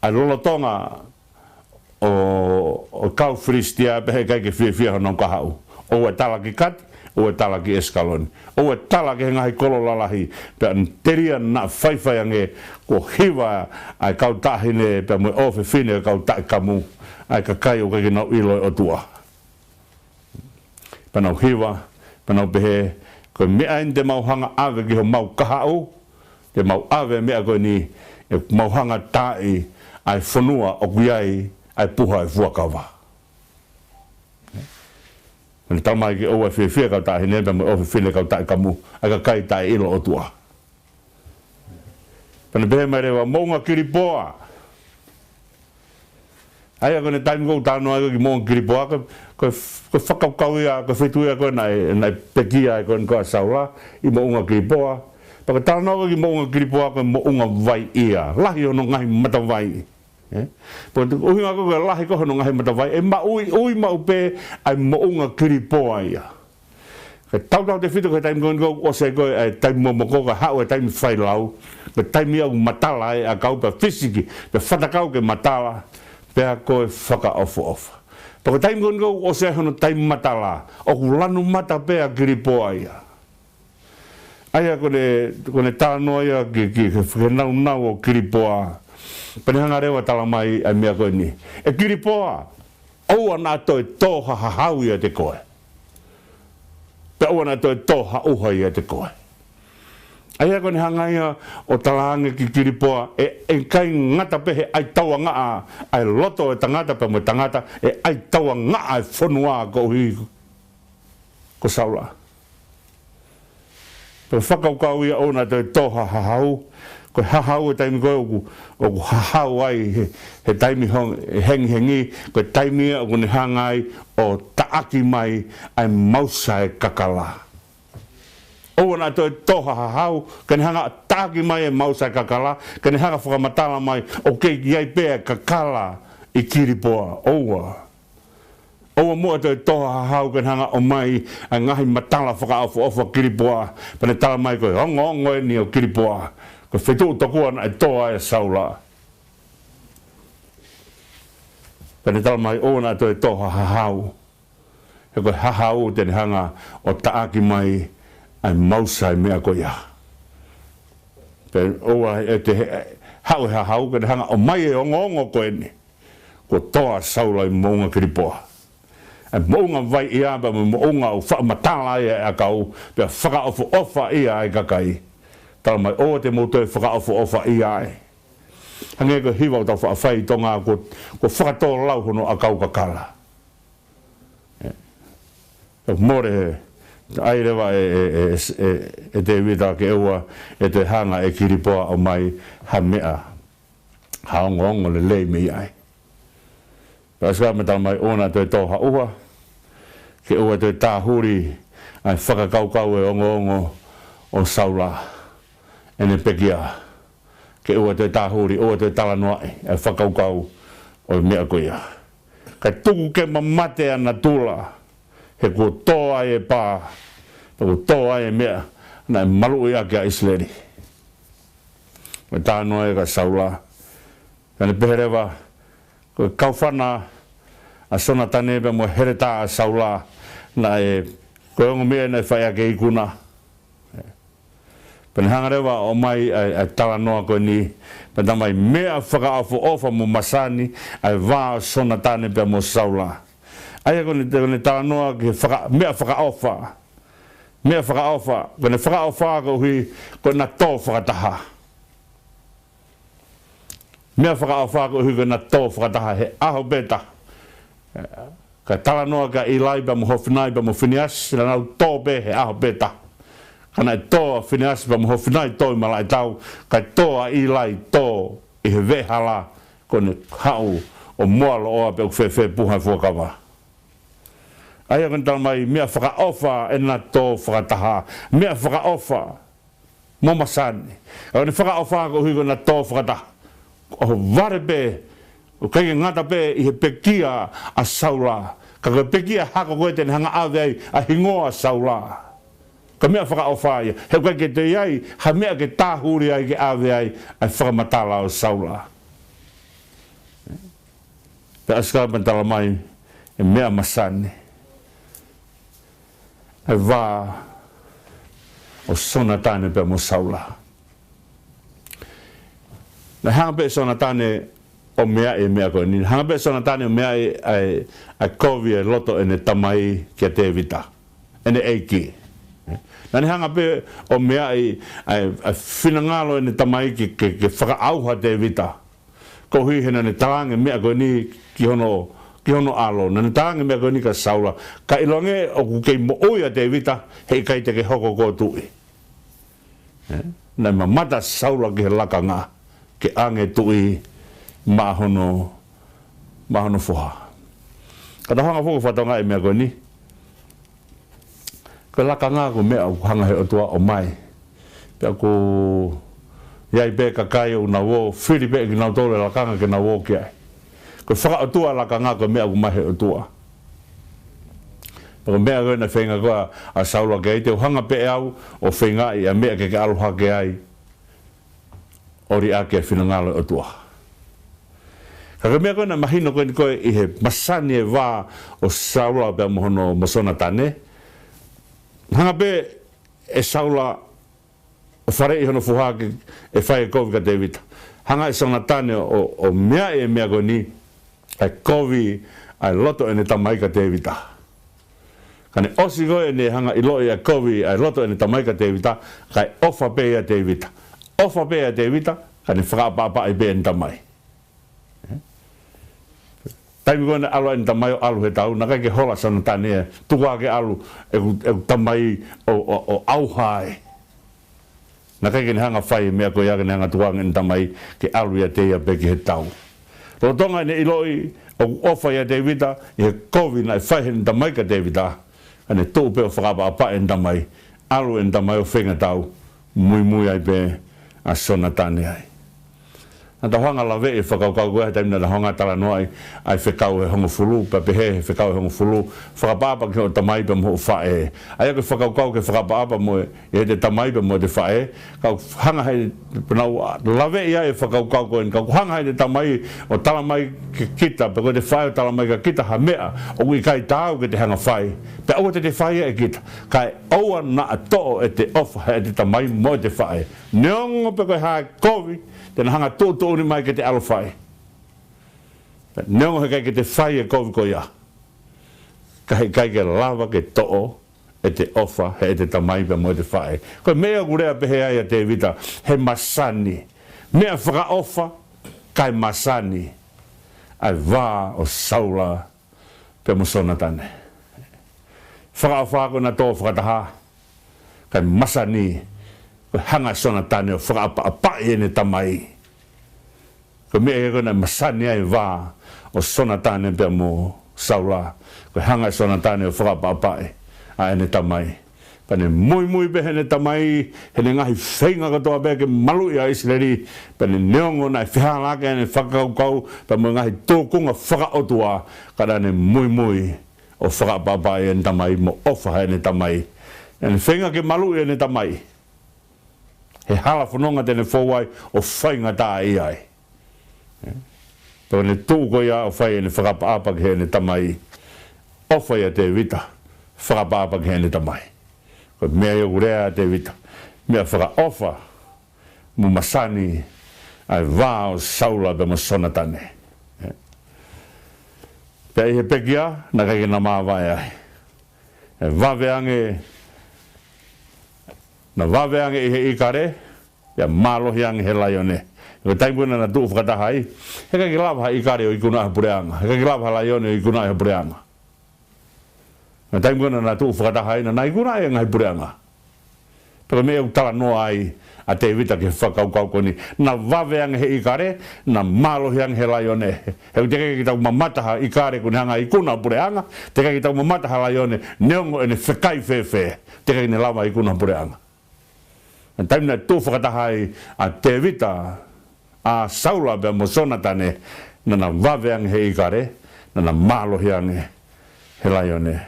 ai lolotonga o kau Fristia, pe hei kai ke whia honon kahau. O e tala ki kati, o e tala ki Askaloni. O e tala ki ngahi kololalahi, pe an teria na whaiwhaiange, ko hiwa ai kau tahine, pe mui ofe whine kau tae kamu, ai ka kai o kake nau iloi o tua. Panau hiwa, panau pehe, koe mea in te mauhanga ave ki ho mau kahau, te mau ave mea koe ni, e mauhanga tae, ai whanua o kuiai, ai puha e fuakawa. Mene tamai ki oua whia kau tae hine, pe mo ofe whine kau tae kamu, ai ka kai tae ilo o tua. Pane pehe mai rewa, mounga kiripoa. Ai ako ne taimi kou tāno ai ki mounga kiripoa, ko whakaukau ia, ko whetu ia koe nai pekia ai koe koa saula, i mounga kiripoa. Paka tāno ki mounga kiripoa koe mounga vai ia, lahi ono ngahi mata vai. Po tu uhinga ko lahi ko no ngahi mata vai e ma ui ma upe ai mo unga kiripoa ia. Ka tau te fitu ka taim go o se go ai taim mo ko ka hau taim fai lau. Ka taim ia matala e a kau pa fisiki pe fata kau ke matala pe a ko faka ofa. Po ka taim go o se hono taim matala o lanu mata pe a kiripoa ia. Aia ko ne tano ia ki nau o kiripoa. Penehanga rewa tala mai ai mea koe ni. E kiripoa, oua nā toi tōha hahau ia te koe. Pe oua nā toi tōha uha ia te koe. Aia koe ni hanga ia o talaange ki kiripoa, e kai ngata pehe ai taua ngaa, ai loto e tangata pe mo tangata, e ai taua ngaa e whonua ko hui ko saula. Pe whakaukau ia oua nā toi tōha hahau, ko hahau e taimi koe o hahau ai he taimi hengi ko taimi o ni hangai o taaki mai ai mausa e kakala. O na to toha hahau ka ni hanga taaki mai e mausa e kakala ka ni hanga whakamatala mai o ke iai pēa kakala i kiripoa oua. Oua mua to toha hahau ka ni hanga o mai a ngahi matala whakaofa ofa kiripoa pane tala mai koe ongo e ni o kiripoa. Ko whetu tokua na e toa e saula. Pene tala mai o na to e toha hahau. He koe hahau tene hanga o taaki mai ai mausa e mea ko ia. Pene oa e te hau e hahau kene hanga o mai e ongo koe ni. Ko toa saula i mounga kiripoa. E mounga vai ia pa mounga o whakamatala ia e akau. Pea whakaofu ofa ia e kakai. Tala mai o te moto e whakaofu ofa i ai. Hange ko hiwa o tau whaafai tonga ko whakatoa lau hono a kau kakala. More ai rewa e te wita ke eua e te hanga e kiripoa o mai ha mea. Haongongo le lei me ai. Paska me tala mai ona te toha uha. Ke ua te tāhuri ai whakakaukau e ongo o saula. Ene pekia ke ua te tāhuri, ua te talanoa e whakaukau o mea koia. Kai tuku ke mamate ana tula, he ko toa e pā, ko toa e mea, na e malu ia ke a Islandi. Me tānoa e ka saula. Kane peherewa, ko kauwhana a sona tane pe mo hereta a saula, na e koe ongo mea na e whai ake ikuna. Pene hangarewa o mai ai tala noa koe ni, pene mai mea whakaofu ofa mo masani, ai wā sona tane pia mo saula. Aia kone tala noa ki mea whakaofa. Mea whakaofa, kone whakaofa ko hui, koe na tō whakataha. Mea whakaofa ko hui, koe na tō whakataha, he aho beta. Ka tala noa ka ilai pia mo howhinai pia mo whinias, la nau tō be he aho beta. Kana e toa whineasi pa moho whinai toi malai tau, kai toa i lai tō i he vehala kone hau o moalo oa pe uwhewhe puhai fuakawa. Aia kone tala mai mea whakaofa e na tō whakataha, mea whakaofa mo masani. Kone whakaofa ko hui kona tō whakataha, o ware pe, o kei ngata pe i he pekia a saula, ka koe pekia hako koe tene hanga awei a hingoa saula. Ka mea whakaofa ia, he koe ke te iai, ha mea ke tāhuri ai ke awe ai, ai whakamatala o saula. Pe aska pantala mai, e mea masane. Ai wā, o sona tāne pe mo saula. Na hanga pe sona tāne o mea e mea koe ni, hanga pe sona tāne o mea e ai kovi e loto ene tamai kia te vita, ene eiki. Nani hanga pe o mea ai whinangalo ene tamai ke whakaauha te vita. Ko hui hena ne tarange mea koe ni ki hono alo. Nani tarange mea koe ni ka saula. Ka ilonge o kukei mo oia te vita, hei kai te ke hokohoko tui. Nai mamata saula ke he laka ngā, ke ange tui mahono fuha. Ka tahanga fuku whatonga e mea koe ni. Ko laka ngā ko mea hanga he otua o mai. Pea ko Iai be kakai o na wo, whiri be ki nau tole la kanga ke na wo ki ai. Ko whaka o tua la kanga ko mea ku mahe o tua. Pako mea koe na whenga koa a saula ke ai te hanga pe au o whenga i a mea ke aloha ke ai. Ori ake a whinangalo o tua. Kaka mea koe na mahino koe ni koe i he masani e wā o saula pe mohono mosona tane. Hanga pe e saula o whare i hono fuhake e whae kovi ka te vita. Hanga e sauna tane o mea e mea koe ni ai kovi ai loto e ne tamai ka te vita. Kane osi koe ne hanga i loi ai kovi ai loto e ne tamai ka te vita kai ofa pe ia te vita. Ofa pe ia te vita kane whakapapa i pe e tamai. Taimi koe na alo e tamai o alu he tau, na kai ke hola sauna tane e tukua ke alu e tamai o auhae. Na kai ke hanga whai mea koe ia ke hanga tuanga ni tamai ke alu ia te ia peki he tau. Rotonga ne iloi o ofa ia te vita i he kovi na e whai he ni tamai ka te vita. Ane tō pe o whakapapa e ni tamai, alu e ni tamai o whenga tau, mui ai pe a sona tane ai. Na ta hanga la ve e whakaukau koe he taimina na honga tala noai ai whekau e hongo fulu, pa pehe he whekau e hongo fulu, whakapapa ki o tamai pa mo o whae. Ai ake whakaukau ke whakapapa mo e te tamai pa mo te whae, kau hanga hei panau la ve ia e whakaukau koe, kau hanga hei te tamai o talamai ke kita, pa koe te whae o talamai ka kita ha mea, o kui kai tāu ke te hanga whae, pe aua te whae e kita, kai aua na ato e te ofa e te tamai mo te whae. Neongo pe koe hae kovi, tena hanga tō ni mai ke te alo whae. Neongo he kai ke te whae e kovi ko ia. Kai ke lava ke to'o e te ofa he e te tamai pa mo te whae. Koe mea kurea pehe ai a te vita he masani. Mea whaka ofa kai masani. Ai wā o saula pe mo sona tane. Whaka ofa ko na tō whakataha. Kai masani. Hanga sona tane o whakaapa e ne tamai. Ko mea e kona masani ai wā o sona tane pia mo saula. Ko hanga sona tane o whakaapa e ne tamai. Pane mui behe ne tamai, he ne ngahi whainga katoa behe ke malu i Aositelēlia. Pane neongo nai whihalake e ne whakaukau, pa mo ngahi tōkunga whakaotua, kada ne mui o whakaapa e ne tamai, mo ofa e ne tamai. E ne whainga ke malu i ne tamai. He hala whanonga tene whauai o whainga tā i ai. Pau ne tūko ia o whai e ne whakapaapa ki he ne tamai. Ofa ia te vita, whakapaapa ki he ne tamai. Ko mea i urea te vita. Mea whakaofa, mu masani, ai wā o saula pe mo sona tane. Pea i he pekia, na kai na māwai ai. E waweange, na waweange i he ikare, ia mālohi ange he laione. Ko taimuna na tuu whakataha ai, he kai lava ha ikare o ikuna ha pureanga, he kai lava ha laione o ikuna ha pureanga. Na taimuna na tuu whakataha ai, na ikuna ha ngai pureanga. Pero mea utala noa ai, a te vita ke whakaukau koni, na waweange he ikare, na mālohi ange he laione. He te kai ki tau mamataha ikare kuni hanga ikuna pureanga, te kai ki tau mamataha laione, neongo ene whekai whewhe, te kai ne lava ikuna pureanga. Na taimuna tū whakataha ai, a te vita, a saula bea mo sona tane, na waweange he ikare, na mālohi ange he laione.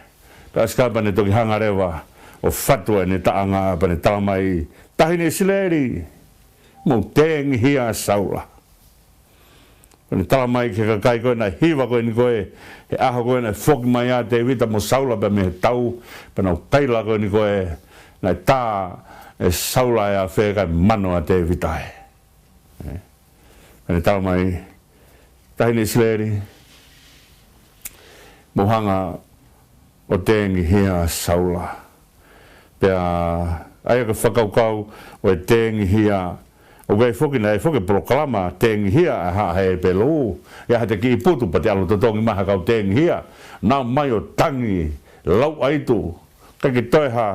Ka skapa ne toki hanga rewa, o whatua ne taanga pa ne talamai, tahi ne sileri, mo tengi hia saula. Pa ne talamai ke kakai koe na hiwa koe ni koe, he aho koe na whoki mai a te vita mo saula pa me he tau, pa na kaila koe ni koe, na tā e saula e a wheka mano a te vita e. Pa ne talamai, tahi ne sileri, mo hanga o tengi hia saula. Pea ai ka whakaukau o e tengi hia o gai whoki na e whoki polokalama tengi hia a ha he pelu ia ha te ki putu pa te alo totongi maha kau tengi hia nā mai o tangi lau aitu kaki toi ha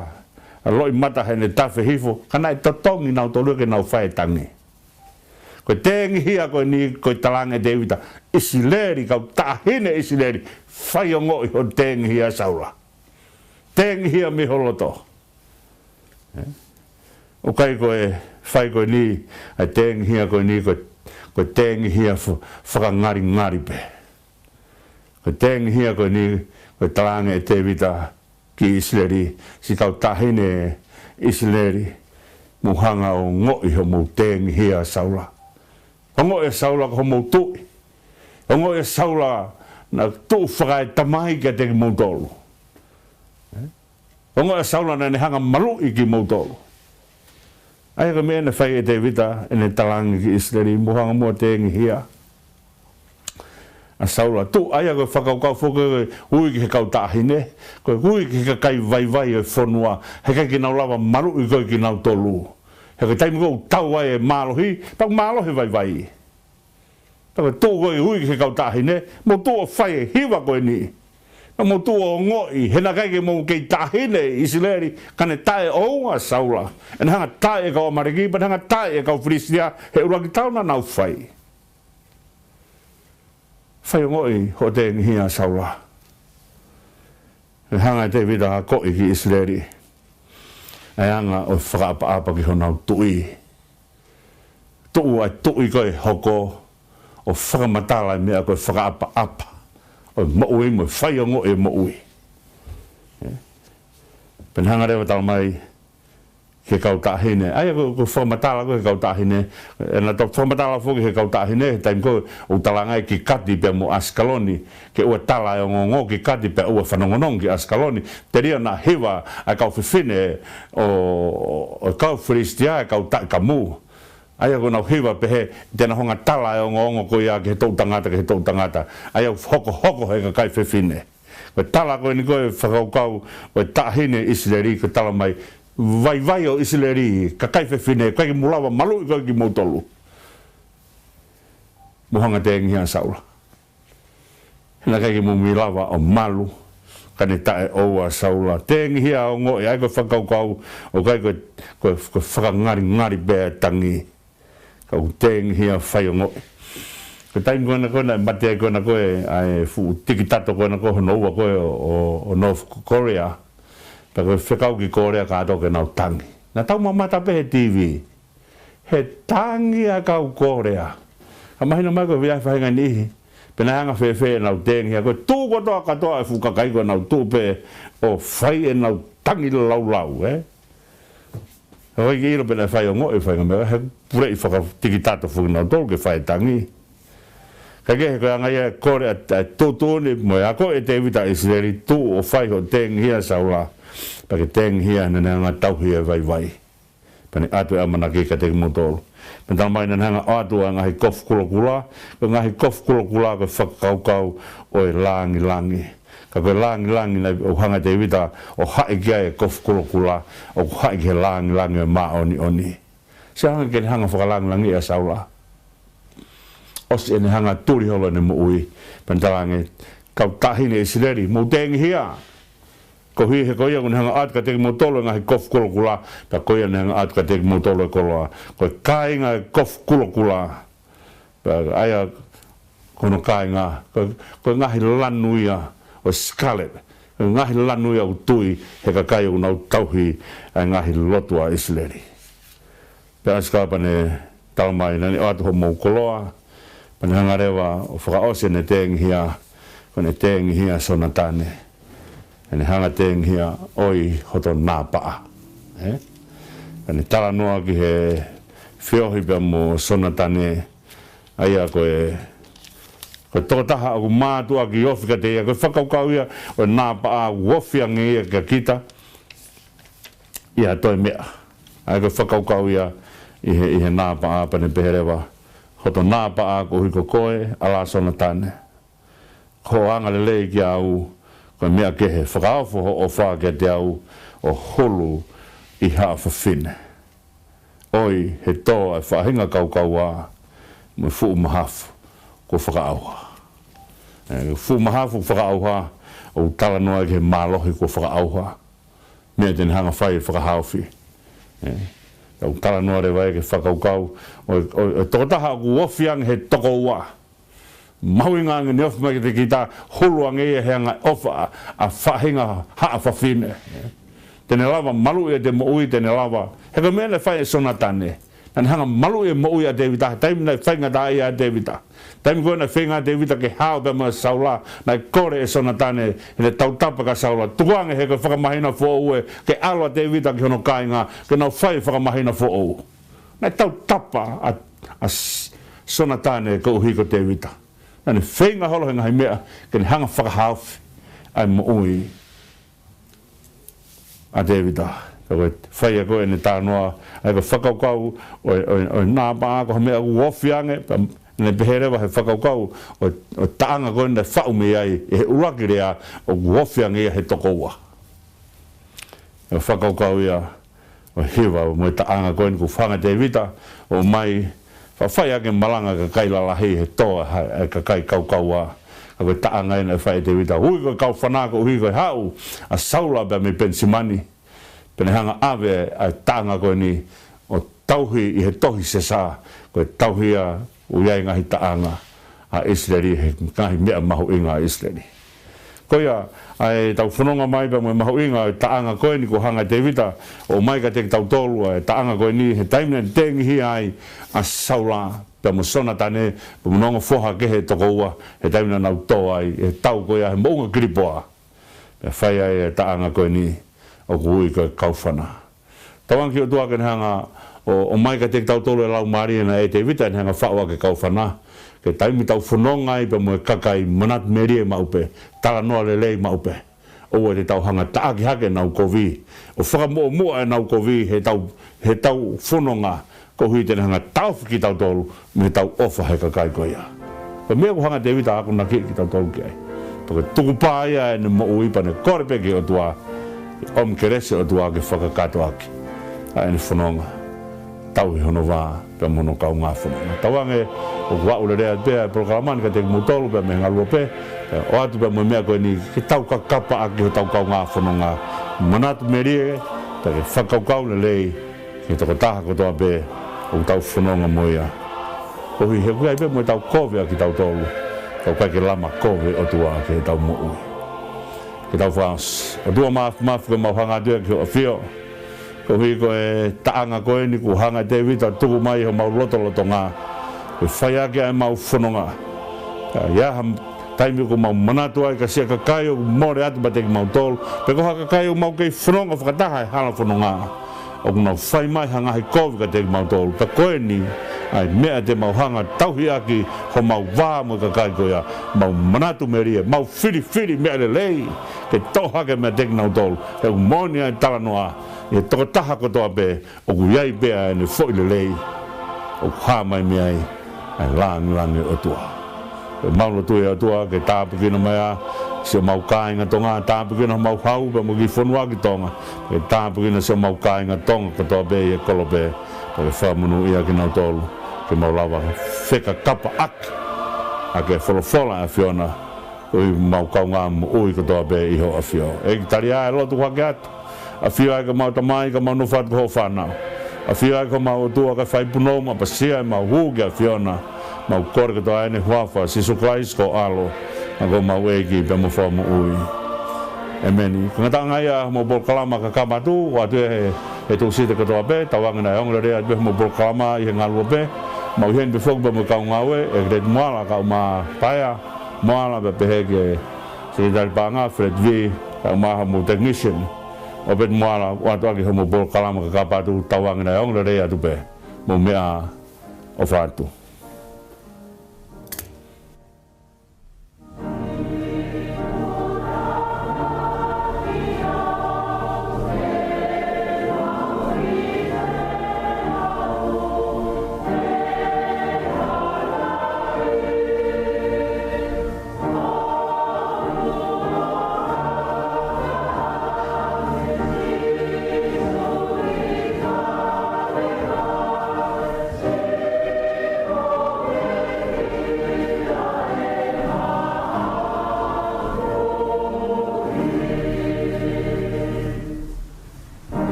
a loi mata he ne tawhi hifo kana e totongi nau tolu ke nau whae tangi koe tengi hia koe ni koe talanga e Davida Uēsiliana kau tahine Uēsiliana whai o ngoi o tengi hia saula tengi hia mi holoto o kai koe whai koe ni ai tengi hia koe ni koe tengi hia whakangari ngari pe koe tengi hia koe ni koe talange e te vita ki Isileri si kau tahine Isileri muhanga o ngoi ho mo tengi hia saula o ngoi saula ko mo tui o ngoi saula na tu whakai tamai ka te ki mo tolu o ngoi saula na ne hanga malu i ki mo tolu ai ka mea na whai e te vita e ne talangi ki Isileri muhanga mua tengi hia a saula tu ai ko whakaukau whoke hui ki he kau tahine ko hui ki he kai vai vai e whonua he kai ki nau lava maru i koe ki nau tolu he kai taimi kou tau ai e malohi pak malohi vai vai tako tu koe hui ki he kau tahine mo tu o whai e hiwa koe ni mo tu o ngoi he na kai ki mo kei tahine Isileri kane tae o a saula en hanga tae e kau amariki pan hanga tae e kau Frisia he uraki tau na nau whai whai ngoi ho te ngihia saula. E hanga te vida ha koi ki Isileri. E hanga o whakaapa ki honau tui. Tuu ai tui koe hoko o whakamatala mea koe whakaapa apa. O maui mo whai ngoi maui. Pen hanga rewa tau mai ke kau tahine ai ko whamatala ko ke kau tahine e na to whamatala fo ke kau tahine taim ko o talanga ki kati pe mo Ascaloni ke o tala e ngo ki kati pe o whanongonong ki Ascaloni te ria na hewa a kau whiwhine o kau Fristia kau ta kamu ai ko na hewa pe he tena honga tala e ngo ko ia ke tau tangata ai hoko he ka kai whiwhine ko tala ko ni ko whakaukau o tahine Isileri ko tala mai vai vai o Isileri ka kai whiwhine kai ki mulawa malu i kai ki mautolu muhanga te ngihia saula hina kai ki mumilawa o malu kane tae o a saula te ngihia o ngoi ai ko whakaukau o kai ko whakangari bea tangi kau te ngihia whai o ngoi ko taim koe na koe na matea koe na koe ai fu tiki tato koe na koe honoua koe o North Korea ta ko whekau ki Korea ka ato ke nau tangi. Na tau mamata pe he TV. He tangi a kau Korea. Ka mahina mai ko viai whahinga nihi. Pena hanga whewhe nau tengi. Ko tū kotoa katoa e fukakai ko nau tūpe o whai e nau tangi lau Hoi ki iro pena whai o ngoi whahinga mea. He purei whaka tiki tato fuki nau tolu ke whai tangi. Ka kehe koe anga ia Korea tūtūni mo e ako e te vita Isileri tū o whai ho tengi hia saula. Pake teng hia na nga tauhi e vai vai. Pane atu e amana ki ka te motolo. Pena mai na nga atu a ngahi kof kula. Ko ngahi kof kula ko whakaukau o e langi. Ka koe langi na o hanga te vita o hae kia e kof kula. O hae kia langi e maa oni. Se hanga ke hanga whakalangi e saula. Os e ne hanga turi holo ne mo ui. Pena talange kau tahine Isileri mo teng hia. Ko hui he koia kun hanga atka teki motolo ngahi kof kulokula ta koia ne hanga atka teki motolo koloa ko kai nga kof kulokula aya kono kai nga ko ngahi lanuia o scarlet ngahi lanuia o tui he ka kai una tauhi ai ngahi lotua Isileri pe askapa ne talmai nani atu ho mo koloa pan hanga rewa o whakaose ne tengi hia ko ne tengi hia sonatane ene hanga teng hia oi hoto nāpaa. Ene tala noa ki he whiohi pia mo sonatane aia koe totaha aku mātua ki ofika te ia koe whakaukau ia o nāpaa wofiange ia ka kita ia toi mea. Aia koe whakaukau ia i he nāpaa pane peherewa hoto nāpaa ko hiko koe ala sonatane. Ko anga le lei ki au ko mea ke he whakaofo o wha ke te au o holu i haa whawhine. Oi he tō e whahinga kaukau wā me fu mahafu ko whakaauha. Fu mahafu whakaauha o tala noa ke he mālohi ko whakaauha. Mea tene hanga whai whakahauwhi. O tala noa re wai ke whakaukau o tokotaha ku wofiang he toko wā. Mahuinga nge ni ofu mai te kita hulu ange e heanga ofa a whahinga haa whawhine. tene lava malu e te mo ui tene lava he ka mele fai sona tane an hanga malu e mo ui a David taim na fainga dai a David taim go na fainga David ke hao be ma saula na kore e sona tane le tau tapa ka saula tuanga he ka whakamahina fo ue ke alo David ke hono kainga ke na fai whakamahina fo o na tau tapa a sona tane ko uhi ko David na ne fainga holo henga mea ke hanga whakahaufi ai mo ui a David ko fai ko en tanoa ai ko whakaukau o nā pā ko mea uofiange ne behere wa he whakaukau o taanga ko na whau me ai e uraki rea o uofiange he toko ua o whakaukau ia o hiwa mo taanga ko ku whanga David o mai whai ake malanga ka kailalahi he toa ka kai kaukaua ko taanga ina whai David hui ko kau whanako hui ko hau a saula ba me pensimani pene hanga ave a taanga ko ni o tauhi I he tohi se sa ko tauhi a uiai ngahi taanga a Israeli he ngahi mea mahu inga a Israeli ko ia ai tau whanonga mai ba mo mahu inga taanga ko ni ko hanga David o mai ka te tau tolu taanga ko ni he taimina tengi hi ai a saula pa mo sona tane pa mo nonga foha ke he toko ua he taimina nau to ai he tau ko ia he mounga gripoa pe whai ai taanga ko ni o kui ko kaufana tawang ki o tua ken hanga o mai ka te tau tolu e lau mari na e te vita hanga whaua ke kaufana ke taimi tau whanonga I pa mo e kakai manat meri e maupe tala noa le lei maupe o te tau hanga taaki hake nau kovi o whakamoa mua e nau kovi he tau whanonga ko hui tene hanga tau whiki tau tolu me tau ofa he kakai ko ia pa mea ko hanga te vita ako na ki tau tolu ki ai pa tuku pā ia e ne mo ui pa ne korepe ki o tua om kerese o tua ke whakakato aki a ene whanonga tau I hono wā pe mono kau ngā whanonga tawange o kua ule rea pēa polokalama ka te mutolu pe me ngalua pe o atu pe mo mea koe ni ke tau kakapa aki ho tau kau ngā whanonga manatu merie pe ke whakaukau le lei ke toko taha kotoa pe o tau whanonga moia o hui he kuai pe mo tau kove aki tau tolu tau kai ke lama kove o tua ke tau mo ui ke tau whaas o tua maafu ke mau hanga tua ki o whio ko hui ko e taanga koe ni ku hanga David a tuku mai ho mau loto ngā ko whai ake ai mau whanonga ia ham taimi ko mau manatu ai ka sia ka kai o more atu ba teki mau tolu pe ko haka kai o mau kei whanonga whakataha e hala whanonga o kuna whai mai hanga hai kovi ka teki mau tolu pe koe ni ai mea te mau hanga tauhi aki ho mau wā mo ka kai koea mau manatu meria mau whiri mea le lei ke toha ke mea teki mau tolu e umoni ai tala noa e toko taha kotoa pe o ku iai pea e ne fo le lei o hā mai mea ai langi o tua e maulo tue o tua ke tāpu kina mai a si o mau kāinga tonga tāpu kina mau hau pe mo ki whanua ki tonga ke tāpu kina si o mau kāinga tonga kotoa pe e kolo pe ke whamunu ia ki nau tolu ke mau lawa wheka kapa aki a ke wholofola a whiona ui mau kaunga mo ui kotoa pe iho a whio e ki tari a e lotu whake atu a whio ai ka mau tamai ka mau nufat ko ho whanau a whio ai ka mau tua ka whaipunou ma pasia e mau huki a whiona mau kore kotoa ene huafa sisu Christ ko alo a ko mau eki pe mo wha mo ui e meni ka ngata ngai a mo polokalama KAKAPA ATU o atu e tu sita kotoa pe tawanga na ongra rea pe mo polokalama I he ngalua pe mau hen pe fok pe mo kau ngawe e kret moala kau ma paya moala pe pehe ke sekretari panga Fred V kau maha mo technician o pe moala o atu aki mo polokalama KAKAPA ATU tawanga na ongra rea tu pe mo mea o whatu